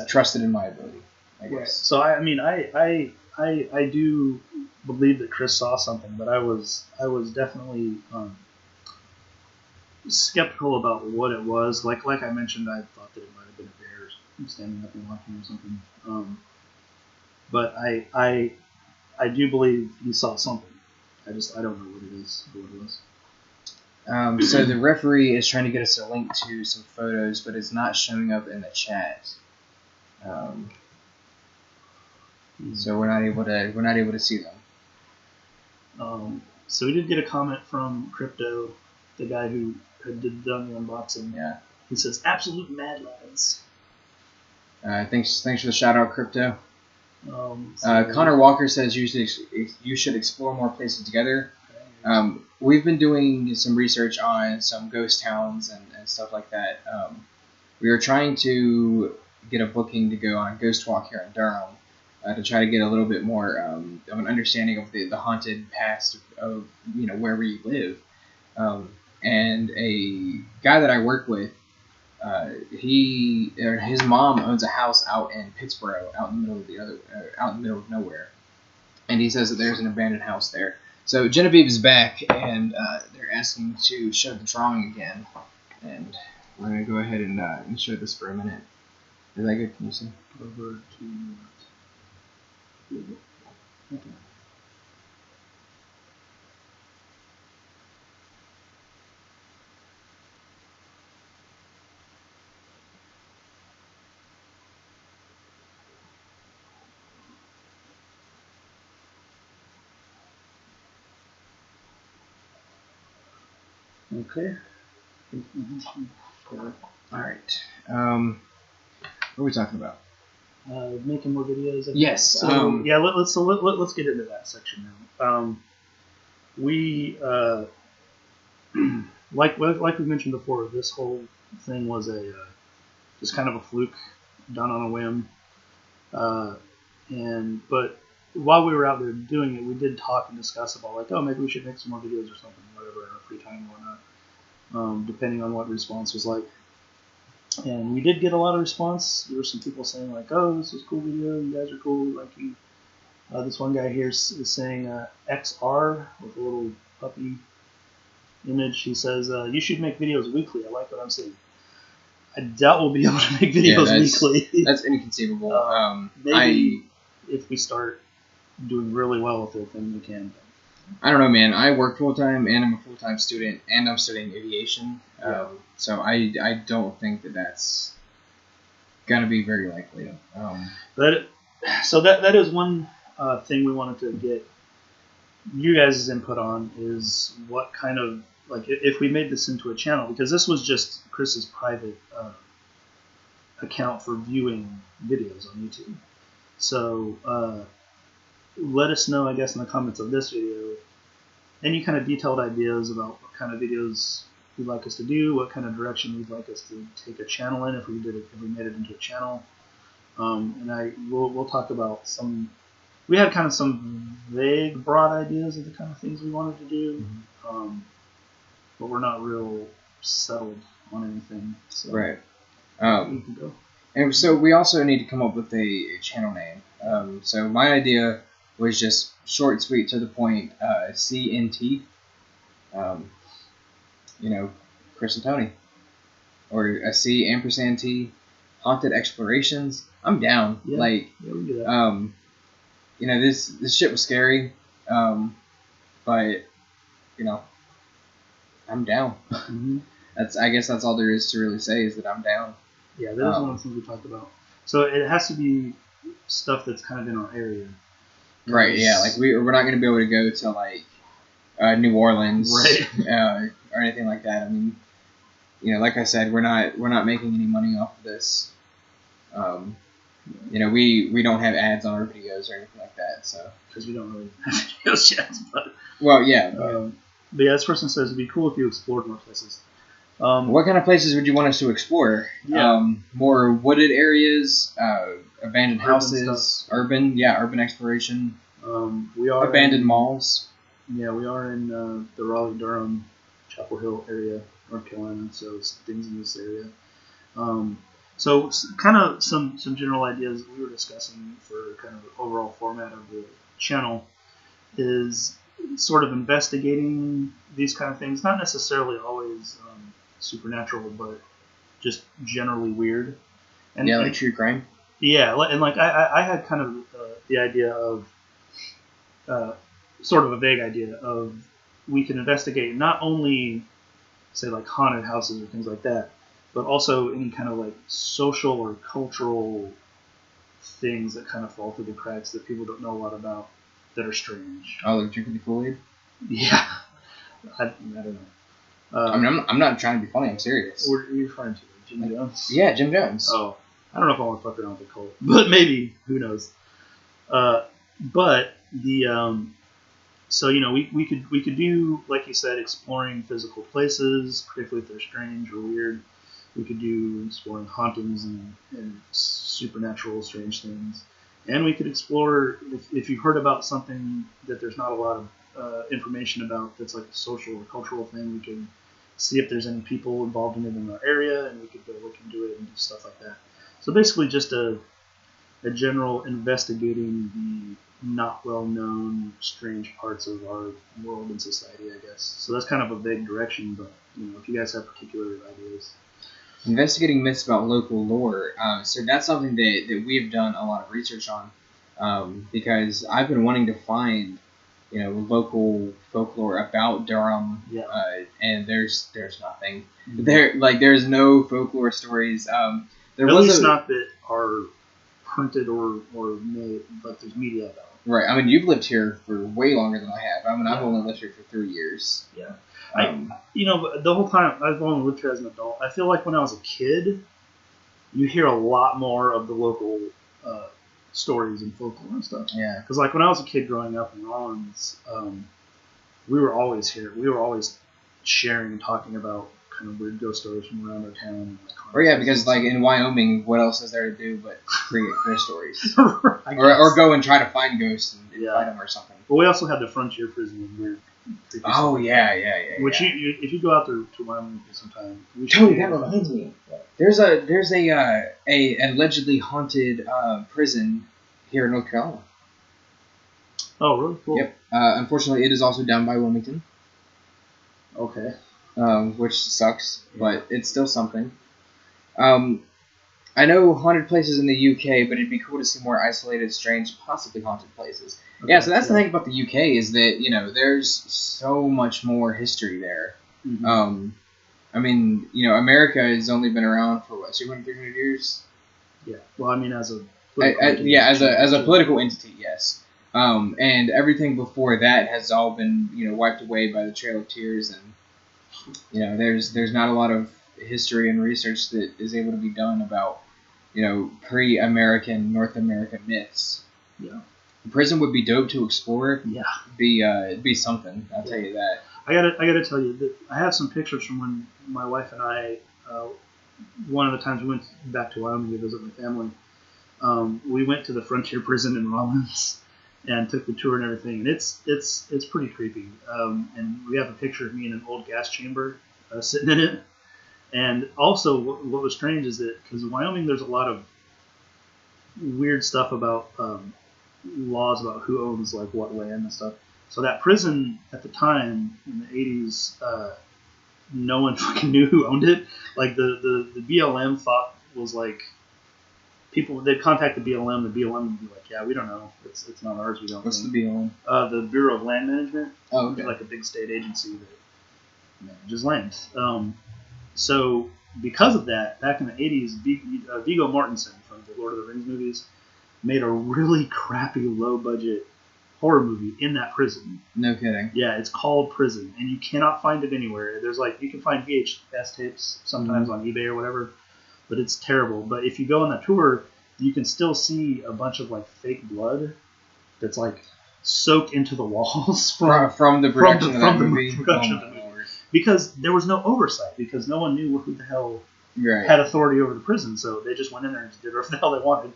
trusted in my ability, I guess. Right. So I do believe that Chris saw something, but I was definitely skeptical about what it was. Like I mentioned, I thought that it might have been a bear standing up and watching or something. but I do believe he saw something. I don't know what it is or what it was. So the referee is trying to get us a link to some photos, but it's not showing up in the chat. So we're not able to see them. So we did get a comment from Crypto, the guy who did the unboxing. Yeah. He says, "Absolute mad lads." Thanks for the shout out, Crypto. So Connor Walker says you should explore more places together. We've been doing some research on some ghost towns and stuff like that. We were trying to get a booking to go on Ghost Walk here in Durham to try to get a little bit more of an understanding of the haunted past of where we live. And a guy that I work with, his mom owns a house out in Pittsburgh, out in the middle of nowhere, and he says that there's an abandoned house there. So Genevieve is back, and they're asking to show the drawing again, and we're gonna go ahead and show this for a minute. Is that good? Can you see? Over to. Okay. Okay. All right. What are we talking about? Making more videos. Yes. So yeah, let's get into that section now. We like we mentioned before, this whole thing was just kind of a fluke, done on a whim. But while we were out there doing it, we did talk and discuss about like, oh, maybe we should make some more videos or something, whatever, in our free time or whatnot, depending on what the response was like. And we did get a lot of response. There were some people saying like, oh, this was a cool video, you guys are cool, like you. This one guy here is saying XR with a little puppy image. He says, you should make videos weekly. I like what I'm saying. I doubt we'll be able to make videos weekly. That's inconceivable. Maybe if we start doing really well with it, then we can. I don't know, man. I work full time, and I'm a full time student, and I'm studying aviation. So I don't think that's gonna be very likely. That is one thing we wanted to get you guys' input on, is what kind of, like, if we made this into a channel, because this was just Chris's private account for viewing videos on YouTube. So let us know, I guess, in the comments of this video, any kind of detailed ideas about what kind of videos you'd like us to do, what kind of direction you'd like us to take a channel in if we made it into a channel. We'll talk about some. We had kind of some vague, broad ideas of the kind of things we wanted to do, but we're not real settled on anything. So right. We can go. And so we also need to come up with a channel name. So my idea was just short, sweet, to the point. CNT. Chris and Tony, or a C ampersand T, Haunted Explorations. I'm down. Yeah, we can do that. This shit was scary, but I'm down. Mm-hmm. I guess that's all there is to really say, is that I'm down. Yeah, that is one of the things we talked about. So it has to be stuff that's kind of in our area. Right. Yeah. Like we're not going to be able to go to like New Orleans, right? Or anything like that. I mean, like I said, we're not making any money off of this. We don't have ads on our videos or anything like that. So because we don't really have videos yet. But yeah. But yeah, this person says it'd be cool if you explored more places. What kind of places would you want us to explore? Yeah. More wooded areas, abandoned Urban houses, stuff. urban exploration. We are abandoned malls. Yeah, we are in the Raleigh-Durham, Chapel Hill area, North Carolina. So it's things in this area. So kind of some general ideas we were discussing for kind of the overall format of the channel is sort of investigating these kind of things, not necessarily always supernatural, but just generally weird. And like true crime. Yeah, and like I had kind of the idea of sort of a vague idea of we can investigate not only say like haunted houses or things like that, but also any kind of like social or cultural things that kind of fall through the cracks that people don't know a lot about that are strange. Oh, like drinking the Kool-Aid? Yeah, I don't know. I mean, I'm not trying to be funny. I'm serious. What are you referring to? Jim Jones? Yeah, Jim Jones. Oh, I don't know if I want to fuck around with the cult, but maybe. Who knows? But the so we could do, like you said, exploring physical places, particularly if they're strange or weird. We could do exploring hauntings and supernatural strange things, and we could explore if you've heard about something that there's not a lot of information about that's like a social or cultural thing. We could see if there's any people involved in it in our area, and we could go look into it and do stuff like that. So basically, just a general investigating the not well-known, strange parts of our world and society, I guess. So that's kind of a vague direction, but if you guys have particular ideas. Investigating myths about local lore. So that's something that we have done a lot of research on, because I've been wanting to find, local folklore about Durham. Yeah. And there's nothing. Mm-hmm. There's no folklore stories. There at was least not that are printed or made, but there's media about it. Right. I mean, you've lived here for way longer than I have. I mean, I've only lived here for 3 years. Yeah. The whole time I've only lived here as an adult, I feel like when I was a kid, you hear a lot more of the local stories and folklore and stuff. Yeah. Because like when I was a kid growing up in Rollins, we were always here. We were always sharing and talking about kind of weird ghost stories from around our town. Because like in Wyoming, what else is there to do but create ghost stories? or go and try to find ghosts and fight them or something. Well, we also had the Frontier Prison and weird. Oh yeah. Which you if you go out there to Wyoming sometime, Tony, that reminds me. There's a allegedly haunted prison here in North Carolina. Oh, really? Cool. Yep. Unfortunately, it is also down by Wilmington. Okay. Which sucks, but it's still something. I know haunted places in the UK, but it'd be cool to see more isolated, strange, possibly haunted places. Okay, yeah, so that's the thing about the UK is that, there's so much more history there. Mm-hmm. I mean, America has only been around for, 200, 300 years? Yeah, well, I mean, as a political entity, yes. And everything before that has all been, wiped away by the Trail of Tears, and, there's not a lot of history and research that is able to be done about, pre-American, North American myths. Yeah. Prison would be dope to explore. Yeah. It'd be something. I'll tell you that. I gotta tell you that I have some pictures from when my wife and I, one of the times we went back to Wyoming to visit my family. We went to the Frontier Prison in Rollins and took the tour and everything, and it's pretty creepy. And we have a picture of me in an old gas chamber sitting in it. And also, what was strange is that because in Wyoming there's a lot of weird stuff about laws about who owns like what land and stuff. So that prison at the time in the 80s, no one fucking knew who owned it. Like the BLM thought was like people they'd contact the BLM. The BLM would be like, yeah, we don't know. It's not ours. We don't. What's the BLM? The Bureau of Land Management. Oh, okay. It's like a big state agency that manages land. So because of that, back in the 80s, Viggo Mortensen from the Lord of the Rings movies made a really crappy, low-budget horror movie in that prison. No kidding. Yeah, it's called Prison, and you cannot find it anywhere. There's you can find VHS tapes sometimes on eBay or whatever, but it's terrible. But if you go on that tour, you can still see a bunch of fake blood that's soaked into the walls from the production of the movie. Because there was no oversight, because no one knew who the hell had authority over the prison, so they just went in there and did whatever the hell they wanted.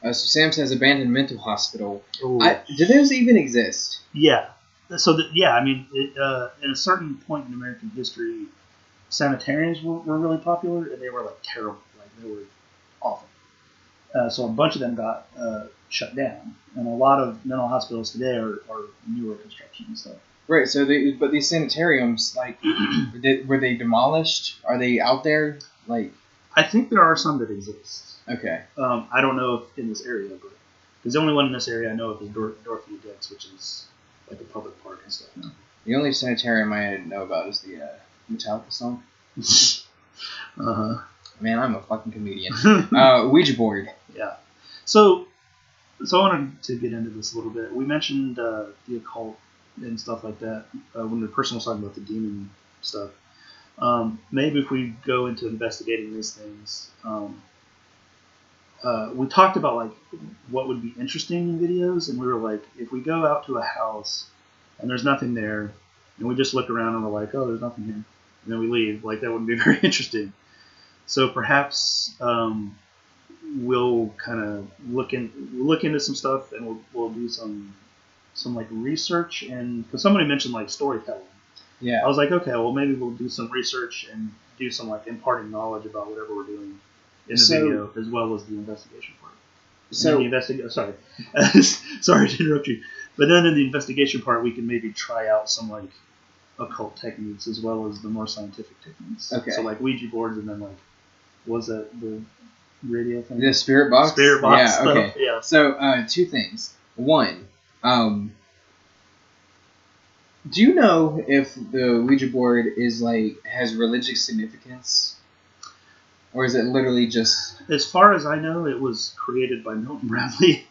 So Sam says abandoned mental hospital. Do those even exist? Yeah. So I mean, in a certain point in American history, sanitariums were really popular, and they were terrible. They were awful. So a bunch of them got shut down, and a lot of mental hospitals today are newer construction and stuff. Right. So but these sanitariums, were they demolished? Are they out there? I think there are some that exist. Okay. I don't know if in this area, but Because the only one in this area I know of is Dorothea Dix, which is like a public park and stuff. Now. The only sanitarium I know about is the Metallica song. Man, I'm a fucking comedian. Ouija board. Yeah. So I wanted to get into this a little bit. We mentioned the occult and stuff like that when the person was talking about the demon stuff. Maybe if we go into investigating these things, we talked about like what would be interesting in videos, and we were like, if we go out to a house and there's nothing there, and we just look around and we're like, oh, there's nothing here, and then we leave, like that wouldn't be very interesting. So perhaps we'll kind of look into some stuff, and we'll do some like research, and because somebody mentioned like storytelling. Yeah. I was like, okay, well maybe we'll do some research and do some like imparting knowledge about whatever we're doing in the video, as well as the investigation part. Sorry, sorry to interrupt you. But then in the investigation part, we can maybe try out some like occult techniques as well as the more scientific techniques. Okay. So like Ouija boards, and then like, was that the radio thing? The spirit box? Spirit box yeah, stuff. Okay. Yeah. So, two things. One, do you know if the Ouija board is like has religious significance, or is it literally just? As far as I know, it was created by Milton Bradley,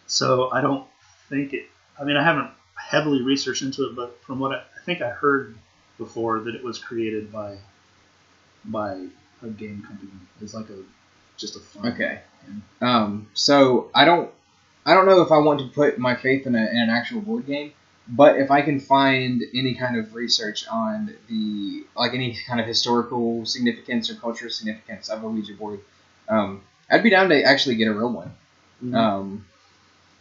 so I don't think it. I mean, I haven't heavily researched into it, but from what I think I heard before, that it was created by a game company. It's like just a fun. Okay. So I don't know if I want to put my faith in an actual board game. But if I can find any kind of research on any kind of historical significance or cultural significance of a Ouija board, I'd be down to actually get a real one,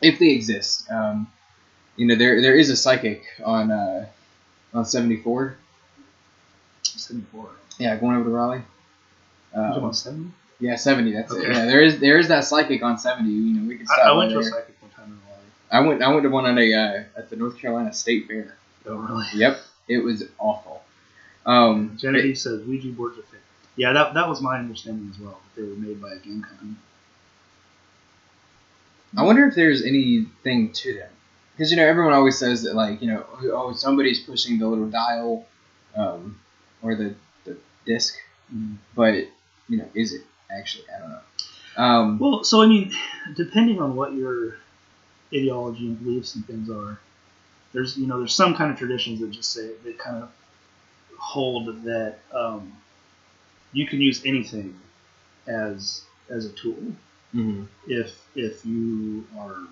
if they exist. There is a psychic on 74. 74. Yeah, going over to Raleigh. On 70? Yeah, 70. That's okay. It. Yeah, there is that psychic on 70. We could stop. I went to a psychic one time in Raleigh. I went to one at the North Carolina State Fair. Oh, really? Yep, it was awful. Genevieve says Ouija boards are fake. Yeah, that was my understanding as well. That they were made by a game company. I wonder if there's anything to them, because everyone always says that oh, somebody's pushing the little dial, or the disc, but is it actually? I don't know. Well, so I mean, depending on what your ideology and beliefs and things are, there's some kind of traditions that just say that kind of hold that you can use anything as a tool if you are,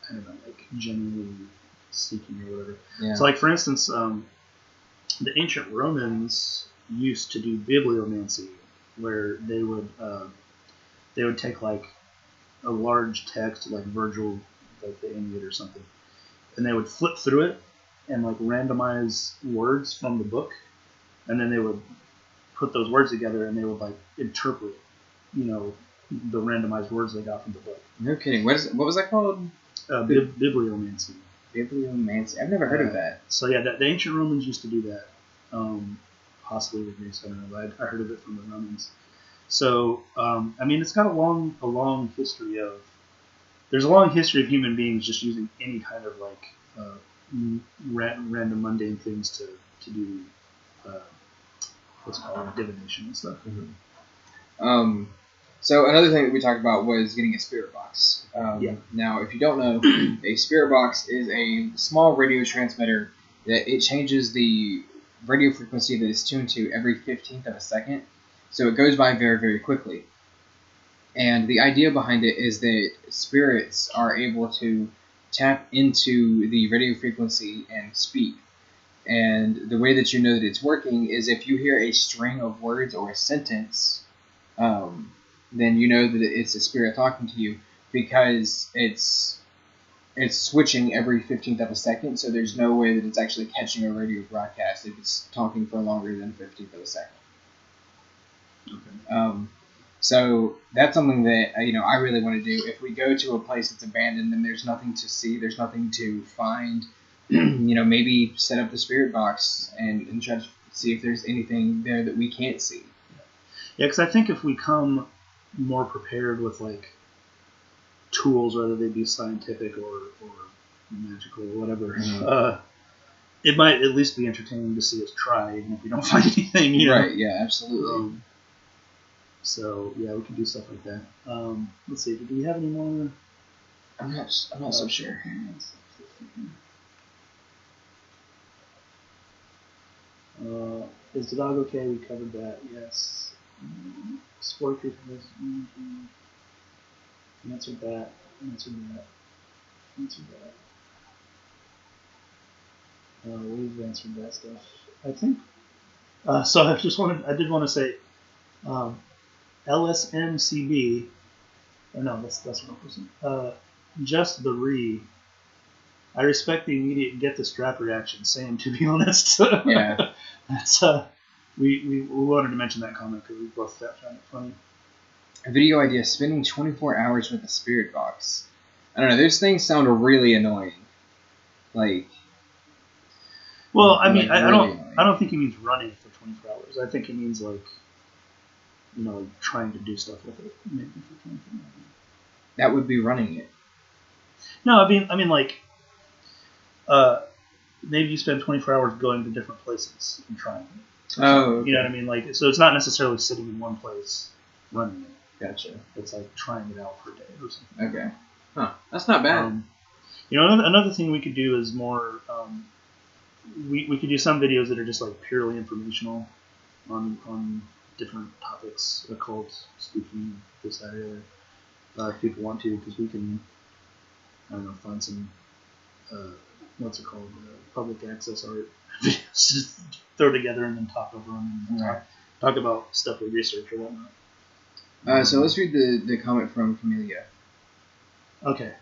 I don't know, like genuinely seeking or whatever. Yeah. So like for instance, the ancient Romans used to do bibliomancy, where they would take like a large text like Virgil, like the Aeneid or something, and they would flip through it and like randomize words from the book, and then they would put those words together and they would like interpret, the randomized words they got from the book. No kidding. What was that called? Bibliomancy. Bibliomancy. I've never heard of that. So yeah, the ancient Romans used to do that. Possibly the Greeks. I don't know. I heard of it from the Romans. So I mean, it's got a long history of. There's a long history of human beings just using any kind of like random mundane things to do what's called divination and stuff. So another thing that we talked about was getting a spirit box. Now, if you don't know, a spirit box is a small radio transmitter that it changes the radio frequency that it's tuned to every 15th of a second. So it goes by very, very quickly. And the idea behind it is that spirits are able to tap into the radio frequency and speak. And the way that you know that it's working is if you hear a string of words or a sentence, then you know that it's a spirit talking to you, because it's switching every 15th of a second, so there's no way that it's actually catching a radio broadcast if it's talking for longer than 15th of a second. Okay. So that's something that I really want to do. If we go to a place that's abandoned and there's nothing to see, there's nothing to find, maybe set up the spirit box and try to see if there's anything there that we can't see. Yeah, because I think if we come more prepared with like tools, whether they be scientific or magical or whatever. Mm-hmm. It might at least be entertaining to see us try, even if we don't find anything. You know? Right? Yeah, absolutely. So yeah, we can do stuff like that. Let's see. Do we have any more? I'm not so sure. Is the dog okay? We covered that. Yes. Sport creep has answered that. We've answered that stuff. I think. So I did want to say, LSMCB. Or no, that's the wrong person. Just the re. I respect the immediate get the strap reaction. Sam, to be honest. Yeah. That's we wanted to mention that comment because we both found it funny. A video idea: spending 24 hours with a spirit box. I don't know. Those things sound really annoying. Like. Well, I mean, like, I don't think he means running for 24 hours. I think he means like, trying to do stuff with it. Maybe for 24 hours. That would be running it. No, I mean like, maybe you spend 24 hours going to different places and trying it. Oh, okay. You know what I mean? Like, so it's not necessarily sitting in one place running it. Gotcha. It's like trying it out for a day or something. Okay. Huh. That's not bad. Another thing we could do is more. We could do some videos that are just like purely informational on different topics, occult, spooky, this, that, or the other. If people want to, because we can, I don't know, find some, what's it called, public access art videos, just throw together and then talk over them and talk about stuff we research or whatnot. So let's read the comment from Camellia. Okay.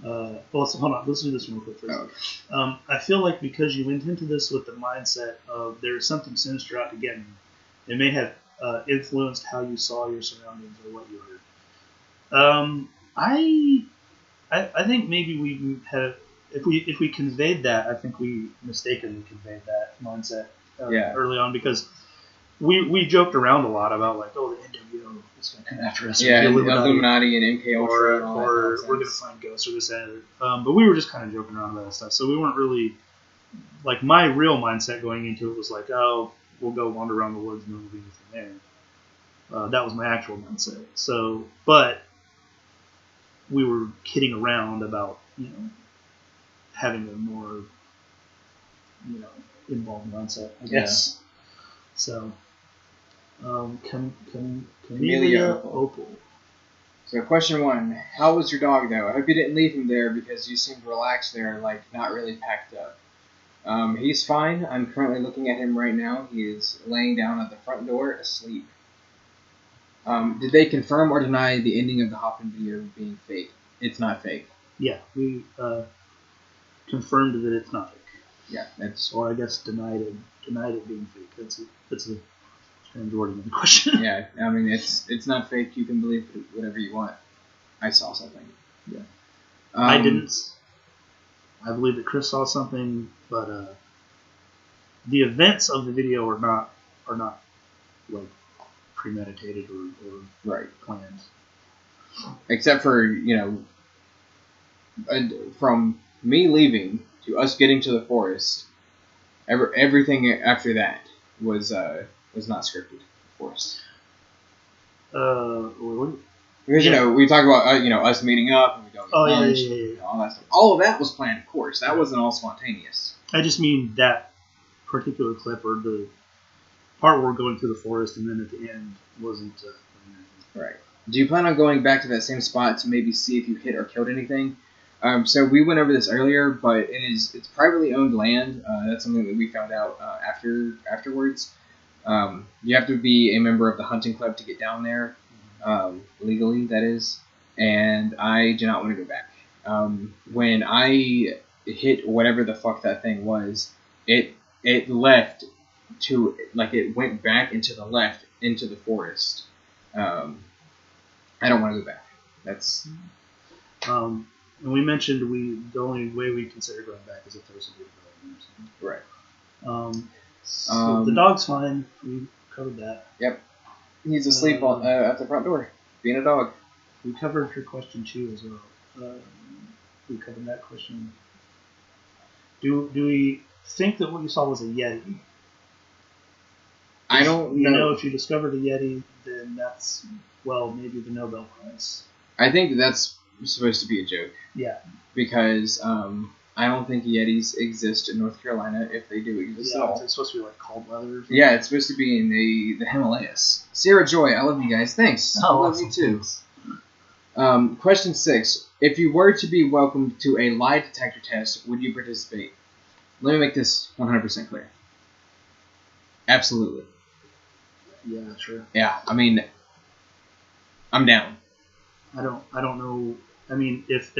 Hold on. Let's do this real quick first. Oh, okay. I feel like because you went into this with the mindset of there is something sinister out to get me, it may have influenced how you saw your surroundings or what you heard. I think maybe we have, if we conveyed that, I think we mistakenly conveyed that mindset early on, because we joked around a lot about like, oh, the NWO is going to come after us. Yeah, Illuminati and MK Ultra, or we're going to find ghosts or this and that. But we were just kind of joking around about that stuff. So we weren't really, like, my real mindset going into it was like, oh, we'll go wander around the woods and there will be anything there. That was my actual mindset. So, but we were kidding around about, having a more, involved mindset, I guess. Yeah. So, Camellia Opal. So question 1, how was your dog though? I hope you didn't leave him there because you seemed relaxed there, like not really packed up. He's fine. I'm currently looking at him right now. He is laying down at the front door asleep. Did they confirm or deny the ending of the Hofmann video being fake? It's not fake. Yeah, we confirmed that it's not fake. Yeah, or I guess denied it being fake. That's a strange wording of the question. Yeah, I mean it's not fake. You can believe whatever you want. I saw something. Yeah, I didn't. I believe that Chris saw something, but the events of the video are not like premeditated or right planned. Except for from me leaving to us getting to the forest, everything after that was not scripted, of course. Because we talk about us meeting up and we go to lunch, all that stuff. All of that was planned, of course. That wasn't all spontaneous. I just mean that particular clip or the part where we're going through the forest and then at the end wasn't. Right. Do you plan on going back to that same spot to maybe see if you hit or killed anything? So we went over this earlier, but it's privately owned land. That's something that we found out afterwards. You have to be a member of the hunting club to get down there, legally, that is. And I do not want to go back. When I hit whatever the fuck that thing was, it left to, like, it went back into the left into the forest. I don't want to go back. That's. And we mentioned the only way we consider going back is if there was a development. Right. So the dog's fine. We covered that. Yep. He's asleep at the front door, being a dog. We covered her question 2 as well. We covered that question. Do we think that what you saw was a Yeti? I don't know. You know, if you discovered a Yeti, then that's, well, maybe the Nobel Prize. I think that's supposed to be a joke. Yeah. Because I don't think Yetis exist in North Carolina, if they do exist at all. It's supposed to be like cold weather or something. Yeah, it's supposed to be in the Himalayas. Sierra Joy, I love you guys. Thanks. I love you too. Question 6. If you were to be welcomed to a lie detector test, would you participate? Let me make this 100% clear. Absolutely. Yeah, sure. Yeah, I mean, I'm down. I don't know. I mean, if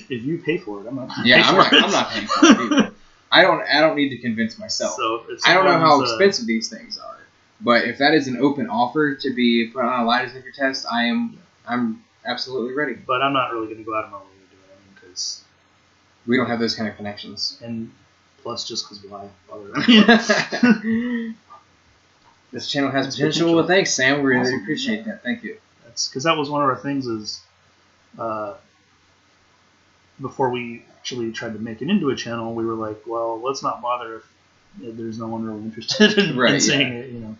you pay for it, I'm not. I'm not paying for it either. I don't need to convince myself. So I don't know how expensive these things are, but if that is an open offer to be put on a lie detector test, I'm absolutely ready. But I'm not really going to go out of my way to do it, because we don't have those kind of connections. And plus, just because why bother? This channel has potential. Well, thanks, Sam. We really appreciate that. Thank you. That's because that was one of our things is, before we actually tried to make it into a channel, we were like, well, let's not bother if there's no one really interested in seeing it, you know.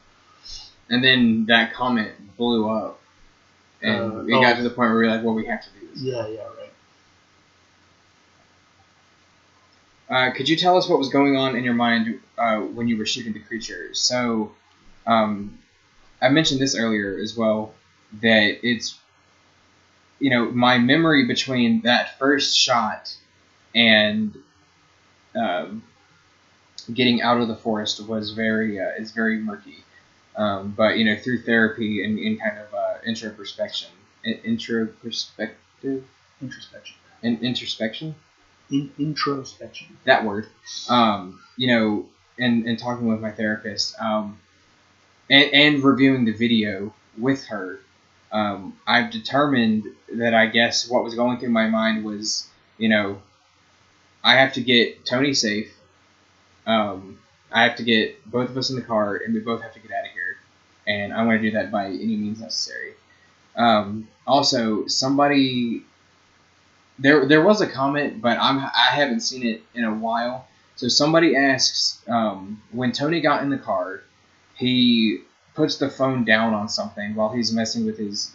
And then that comment blew up, and it got to the point where we were like, well, we have to do this. Yeah, right. Could you tell us what was going on in your mind when you were shooting the creature? So, I mentioned this earlier as well, that it's, my memory between that first shot and getting out of the forest was is very murky. But through therapy and kind of introspection, that word, and talking with my therapist, and reviewing the video with her, I've determined that I guess what was going through my mind was, I have to get Tony safe. I have to get both of us in the car, and we both have to get out of here. And I want to do that by any means necessary. Also, somebody... There was a comment, but I haven't seen it in a while. So somebody asks, when Tony got in the car, he puts the phone down on something while he's messing with his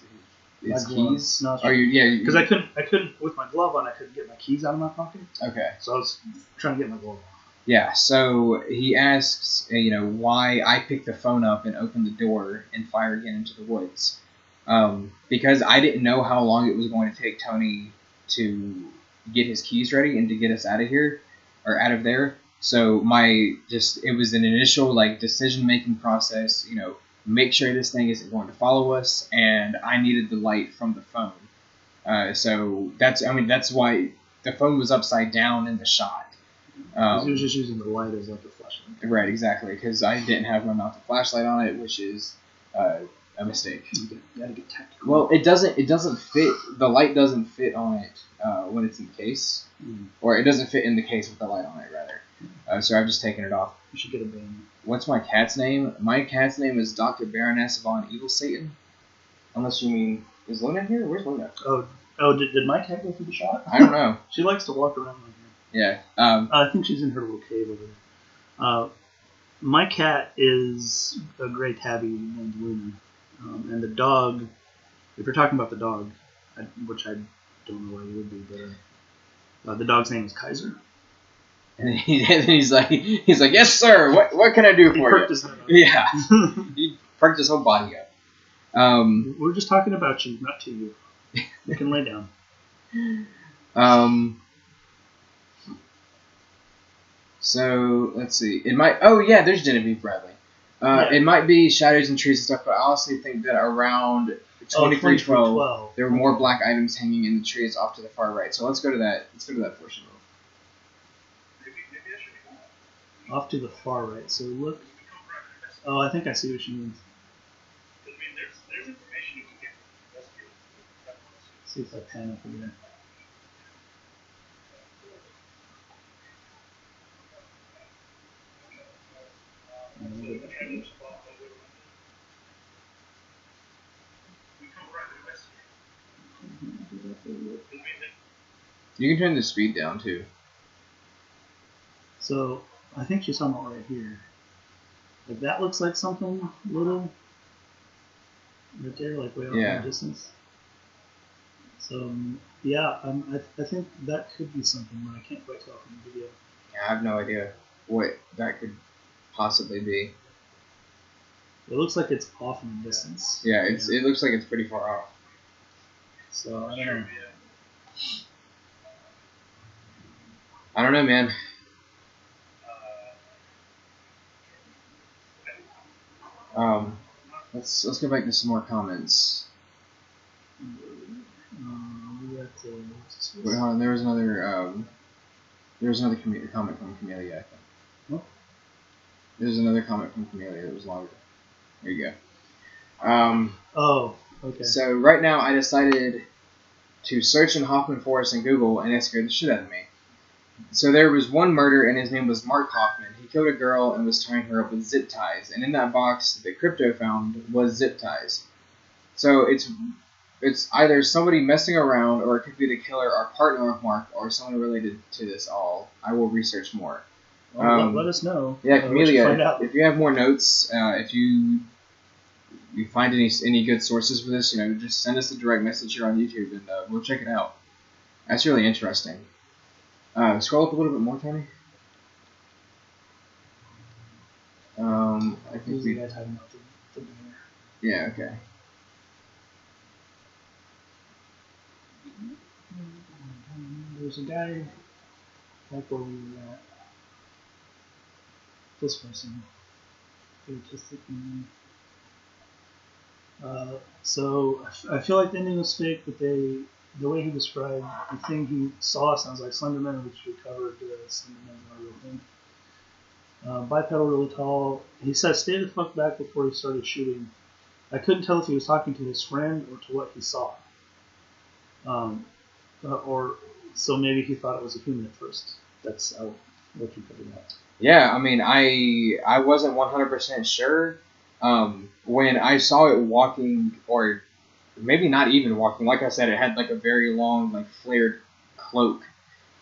keys. No, because I couldn't with my glove on. I couldn't get my keys out of my pocket. Okay. So I was trying to get my glove off. Yeah. So he asks, why I picked the phone up and opened the door and fired again into the woods, because I didn't know how long it was going to take Tony to get his keys ready and to get us out of here or out of there. So it was an initial decision-making process, make sure this thing isn't going to follow us, and I needed the light from the phone. So that's why the phone was upside down in the shot. He was just using the light as like a flashlight. Right, exactly, because I didn't have my mounted flashlight on it, which is a mistake. You gotta get tactical. Well, it doesn't fit. The light doesn't fit on it when it's in the case, or it doesn't fit in the case with the light on it, rather. So I've just taken it off. You should get a band. What's my cat's name? My cat's name is Dr. Baroness von Evil Satan. Unless you mean, is Luna here? Where's Luna? Did my cat go through the shot? I don't know. She likes to walk around like here. Yeah. I think she's in her little cave over there. My cat is a gray tabby named Luna. And the dog, if you're talking about the dog, which I don't know why you would be, but the dog's name is Kaiser. And he's like, yes, sir. What can I do for you? Yeah, he perked his whole body up. We're just talking about you, not to you. You can lay down. So let's see. It might. Oh yeah, there's Genevieve Bradley. It might be shadows and trees and stuff, but I honestly think that around 2312, there were more black items hanging in the trees off to the far right. So let's go to that. Let's go to that portion. Off to the far right. So look. Oh, I think I see what she means. There's information you can get from investigators. See if I pan up again. You can turn the speed down too. So I think she's talking about right here. Like that looks like something little right there, like way off in the distance. So yeah, I think that could be something, but I can't quite tell from the video. Yeah, I have no idea what that could possibly be. It looks like it's off in the distance. Yeah, it looks like it's pretty far off. So I don't know. I don't know, man. Let's go back to some more comments. Wait, hold on. There was another comment from Camellia, I think. What? There's another comment from Camellia that was longer. There you go. Oh, okay. So right now I decided to search in Hofmann Forest in Google, and it scared the shit out of me. So there was one murder, and his name was Mark Hofmann. He killed a girl and was tying her up with zip ties, and in that box that Crypto found was zip ties. So it's either somebody messing around, or it could be the killer or partner of Mark, or someone related to this all. I will research more. Well, let us know. Yeah, Camellia, if you have more notes, if you find any good sources for this, just send us a direct message here on YouTube, and we'll check it out. That's really interesting. Scroll up a little bit more, Tony. I think the guy talking about the yeah, okay. There's a guy like where we were at. This person. So I feel like the ending was fake, but the way he described the thing he saw sounds like Slenderman, which we covered. Slenderman's not a real thing. Bipedal, really tall. He says, "Stay the fuck back" before he started shooting. I couldn't tell if he was talking to his friend or to what he saw. Or so maybe he thought it was a human at first. That's what you covered that. Yeah, I mean, I wasn't 100% sure. When I saw it walking, or maybe not even walking, like I said, it had like a very long, like flared cloak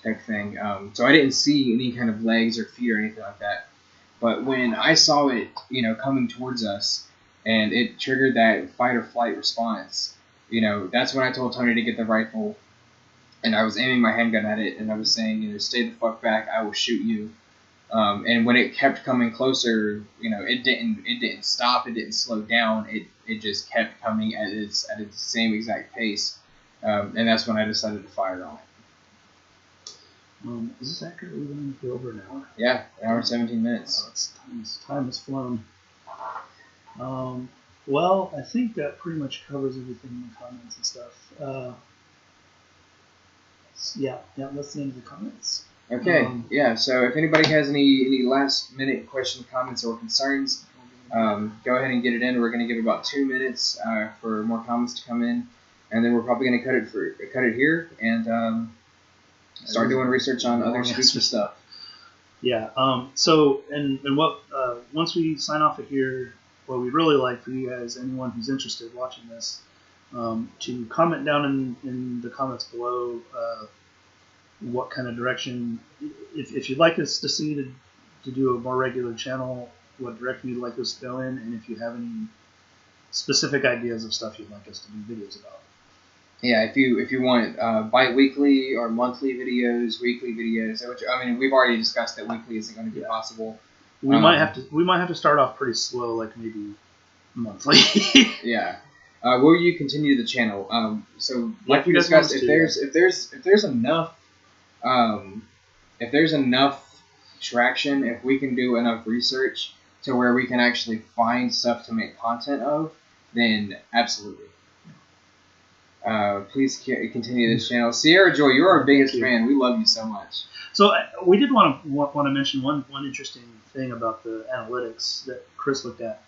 type thing. So I didn't see any kind of legs or feet or anything like that. But when I saw it, coming towards us, and it triggered that fight or flight response, that's when I told Tony to get the rifle, and I was aiming my handgun at it, and I was saying, stay the fuck back, I will shoot you. And when it kept coming closer, it didn't stop, it didn't slow down, it just kept coming at its same exact pace, and that's when I decided to fire on it. Is this accurately going for over an hour? Yeah, an hour and 17 minutes. Time has flown. Well, I think that pretty much covers everything in the comments and stuff. Yeah, that's the end of the comments. Okay, so if anybody has any last minute questions, comments, or concerns, go ahead and get it in. We're going to give about 2 minutes for more comments to come in, and then we're probably going to cut it here and start doing research on other spooky stuff. Yeah. So what once we sign off of here, what we'd really like for you guys, anyone who's interested watching this, to comment down in the comments below what kind of direction, if you'd like us to see to do a more regular channel, what direction you'd like us to go in, and if you have any specific ideas of stuff you'd like us to do videos about. Yeah, if you want bi-weekly or monthly videos, weekly videos, which I mean we've already discussed that weekly isn't going to be possible. We might have to start off pretty slow, like maybe monthly. Yeah. Will you continue the channel? So like we discussed, if there's enough traction, if we can do enough research to where we can actually find stuff to make content of, then absolutely. Please continue this channel. Sierra Joy, you're our biggest fan. We love you so much. So we did want to mention one interesting thing about the analytics that Chris looked at,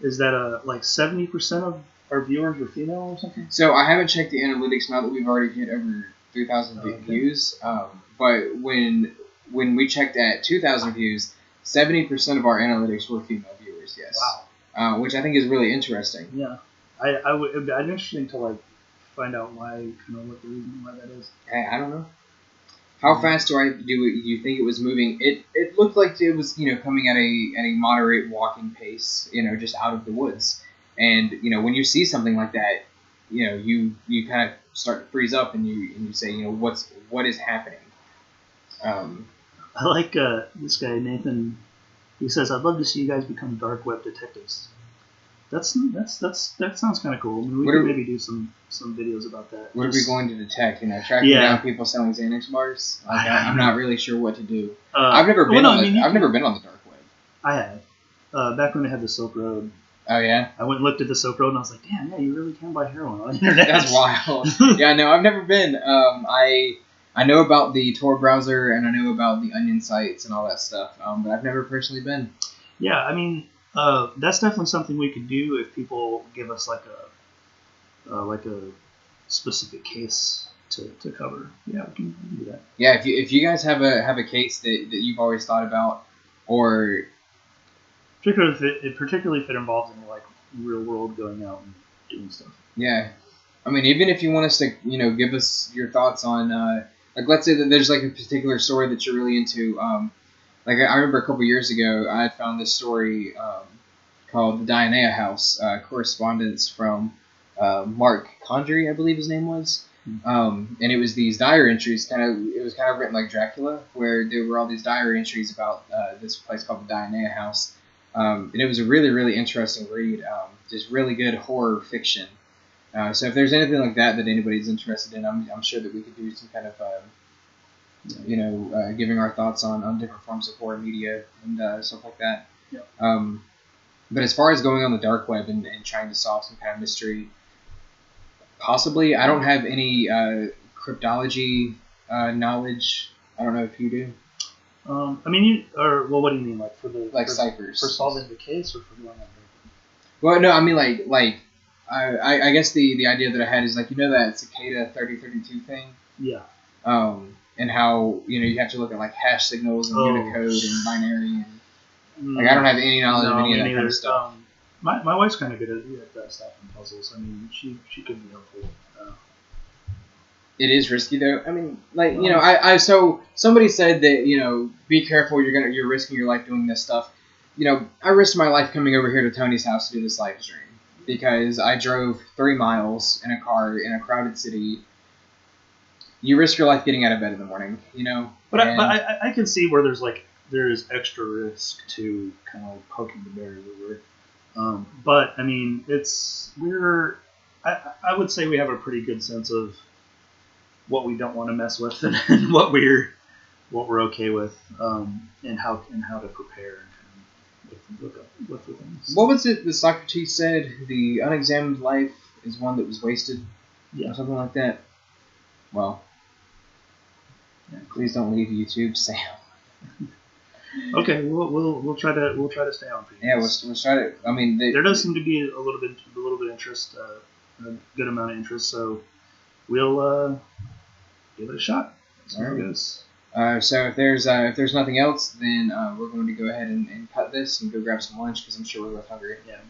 is that like 70% of our viewers were female or something? So I haven't checked the analytics now that we've already hit over 3,000 views. But when we checked at 2,000 views, 70% of our analytics were female viewers. Yes. Wow. Which I think is really interesting. Yeah. It'd be interesting to like find out why, what the reason why that is. I don't know. How fast do you think it was moving? It looked like it was coming at a moderate walking pace, just out of the woods. And when you see something like that, you kind of start to freeze up and you say what is happening. I like this guy Nathan. He says, "I'd love to see you guys become dark web detectives." That sounds kind of cool. I mean, we could maybe do some videos about that. What are we going to detect? Tracking down people selling Xanax bars. I'm not really sure what to do. I've never been on the dark web. I have. Back when they had the Silk Road. Oh yeah. I went and looked at the Silk Road and I was like, damn, yeah, you really can buy heroin on the internet. That's wild. Yeah, no, I've never been. I know about the Tor browser and I know about the Onion sites and all that stuff, but I've never personally been. Yeah, I mean, that's definitely something we could do if people give us like a specific case to cover. Yeah, we can do that. Yeah, if you guys have a case that you've always thought about, or particularly if it involves any like real world going out and doing stuff. Yeah, I mean, even if you want us to give us your thoughts on like, let's say that there's like a particular story that you're really into. Like I remember a couple years ago, I had found this story called the Dianea House, correspondence from Mark Condry, I believe his name was. And it was these diary entries, it was kind of written like Dracula, where there were all these diary entries about this place called the Dianea House. And it was a really, really interesting read, just really good horror fiction. So if there's anything like that anybody's interested in, I'm sure that we could do some kind of giving our thoughts on different forms of horror media and stuff like that. Yep. But as far as going on the dark web and trying to solve some kind of mystery, possibly. I don't have any cryptology knowledge. I don't know if you do. I mean, what do you mean, like ciphers for solving the case or for going on? Well, no, I mean like I guess the idea that I had is like that cicada 3032 thing. Yeah. And how you have to look at like hash signals and Unicode and binary and like I don't have any knowledge of any of that kind of stuff. My wife's kind of good at that stuff and puzzles. I mean, she could be helpful. It is risky though. I mean, like I so somebody said that be careful. You're risking your life doing this stuff. I risked my life coming over here to Tony's house to do this live stream because I drove 3 miles in a car in a crowded city. You risk your life getting out of bed in the morning, But I can see where there's extra risk to kind of poking the bear, as it were. But I mean, I would say we have a pretty good sense of what we don't want to mess with and what we're okay with, and how to prepare and look for things. What was it that Socrates said? The unexamined life is one that was wasted, or something like that. Well, please don't leave YouTube, Sam. Okay, we'll try to stay on for you. Yeah, we'll try to. I mean, there does seem to be a little bit of interest, a good amount of interest. So we'll give it a shot. See how it goes. So if there's nothing else, then we're going to go ahead and cut this and go grab some lunch because I'm sure we're both hungry. Yeah.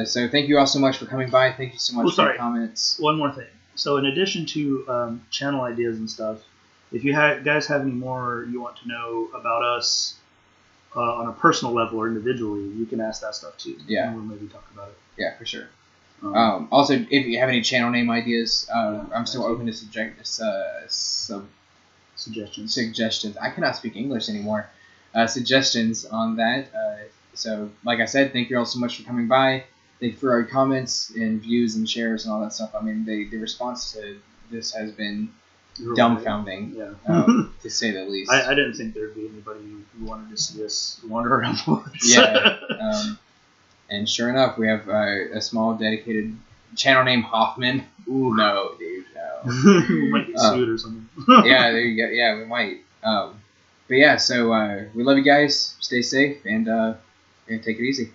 So thank you all so much for coming by. Thank you so much for your comments. One more thing. So in addition to channel ideas and stuff, if you guys have any more you want to know about us on a personal level or individually, you can ask that stuff too. Yeah. And we'll maybe talk about it. Yeah, for sure. Also, if you have any channel name ideas, I'm still open to suggestions. I cannot speak English anymore. Suggestions on that. So, like I said, thank you all so much for coming by. Thank you for our comments and views and shares and all that stuff. I mean, the response to this has been dumbfounding, to say the least. I didn't think there'd be anybody who wanted to see us wander around the woods. Yeah. And sure enough, we have a small dedicated channel named Hofmann. Ooh, no, dude, no. We might get sued or something. Yeah, there you go. Yeah, we might. But yeah, so we love you guys. Stay safe and take it easy.